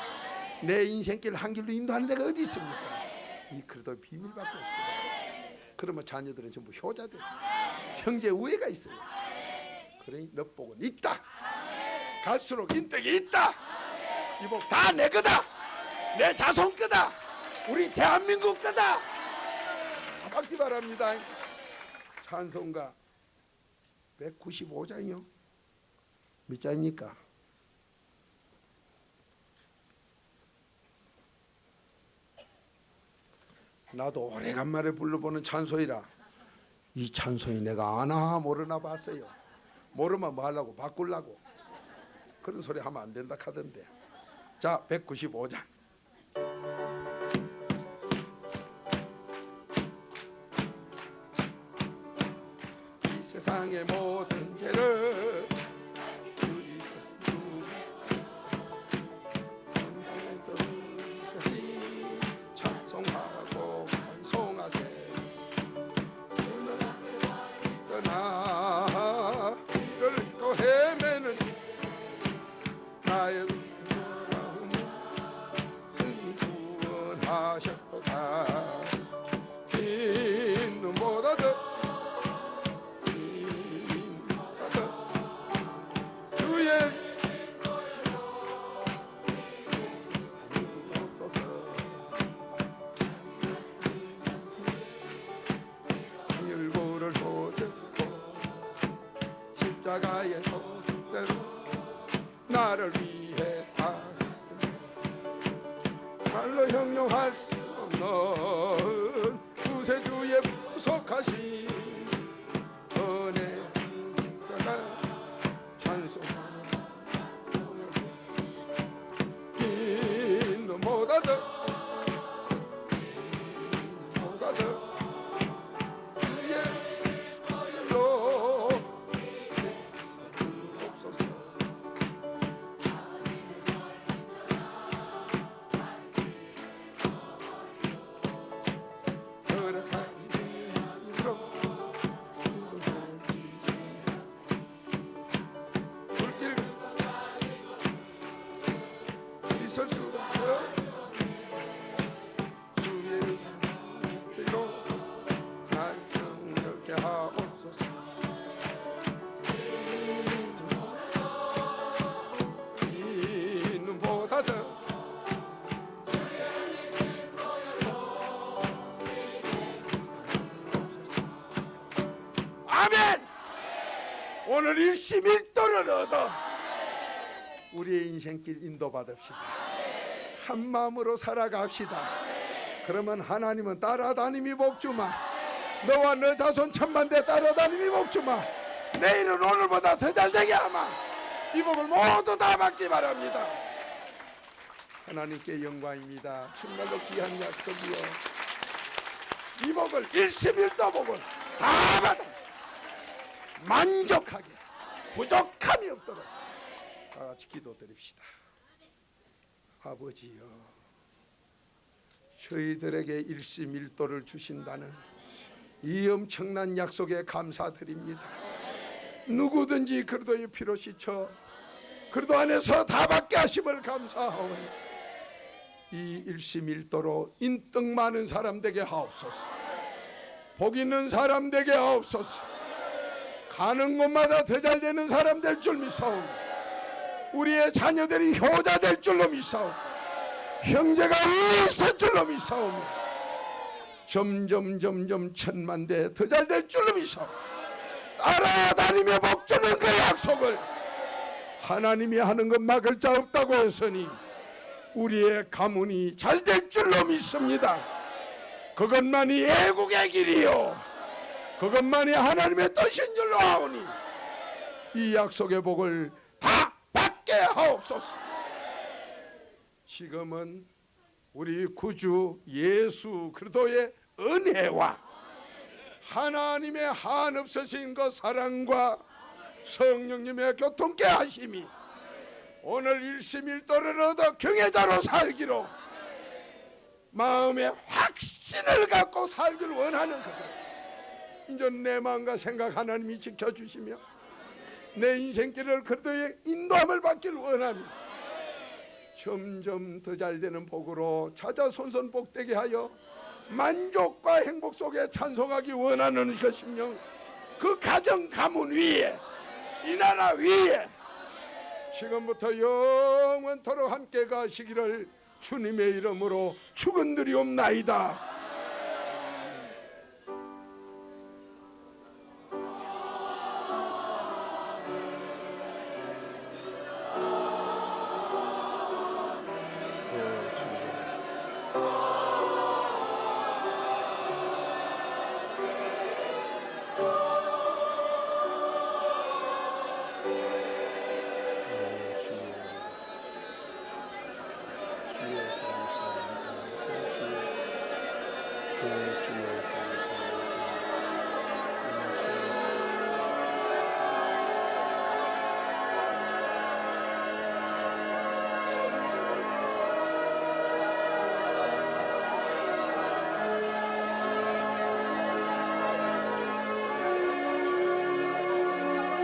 내 인생길 한 길로 인도하는 데가 어디 있습니까. 이 그리스도의 비밀밖에 없어요. 그러면 자녀들은 전부 효자들 형제 우애가 있어요. 그러니 넉복은 있다. 갈수록 인덕이 있다. 이복 다 내 거다. 내 자손 거다. 우리 대한민국 거다. 받기 바랍니다. 찬송가 195장이요. 몇 장입니까? 나도 오래간만에 불러보는 찬송이라 이 찬송이 내가 아나 모르나 봤어요. 모르면 뭐 하려고 바꾸려고 그런 소리 하면 안 된다 하던데. 자 195장 이 세상의 모든 죄를 성당에서 주셨으니 찬송하고 찬송하세. 나를 또 헤매는 나의 하셨도다. 긴 눈보다 더 주의 없어서 일부를 보셨고 십자가의 도대로 나를 위해 말로 형용할 수 없는 구세주의 부속하신 은혜 따라 찬송하는 긴 눈보다 더 주의 일로 없소서. 있을 수가 없어. 주의 뜻대로 날 정결케 하옵소서. 이 눈보다 더 아멘. 오늘 일심일도를 얻어 우리의 인생길 인도받읍시다. 한 마음으로 살아갑시다. 그러면 하나님은 따라다님이 복주마. 너와 너 자손 천만대 따라다님이 복주마. 내일은 오늘보다 더 잘되게 하마. 이 복을 모두 다 받기 바랍니다. 하나님께 영광입니다. 정말로 귀한 약속이요. 이 복을 일심일도 복을 다 받아 만족하게 부족함이 없도록 다 같이 기도드립시다. 아버지여, 저희들에게 일심일도를 주신다는 이 엄청난 약속에 감사드립니다. 누구든지 그리도의 피로 씻어 그리도 안에서 다 받게 하심을 감사하오니 이 일심일도로 인덕 많은 사람 되게 하옵소서. 복 있는 사람 되게 하옵소서. 가는 곳마다 더 잘 되는 사람 될 줄 믿사오니 우리의 자녀들이 효자 될 줄로 믿사오니 형제가 위에 있을 줄로 믿사오니 점점 천만대 더 잘 될 줄로 믿사오니 따라다니며 복주는 그 약속을 하나님이 하는 것 막을 자 없다고 했으니 우리의 가문이 잘 될 줄로 믿습니다. 그것만이 애국의 길이요 그것만이 하나님의 뜻인 줄로 아오니 이 약속의 복을 다 받게 하옵소서. 지금은 우리 구주 예수 그리스도의 은혜와 하나님의 한없으신 그 사랑과 성령님의 교통케 하심이 오늘 일심일도를 얻어 경외자로 살기로 마음의 확신을 갖고 살기를 원하는 그들 이제 내 마음과 생각 하나님이 지켜주시며 내 인생길을 그리스도의 인도함을 받기를 원하며 점점 더 잘되는 복으로 찾아 손손복되게 하여 만족과 행복 속에 찬송하기 원하는 그 심령 그 가정 가문 위에 이 나라 위에 지금부터 영원토록 함께 가시기를 주님의 이름으로 축원드리옵나이다.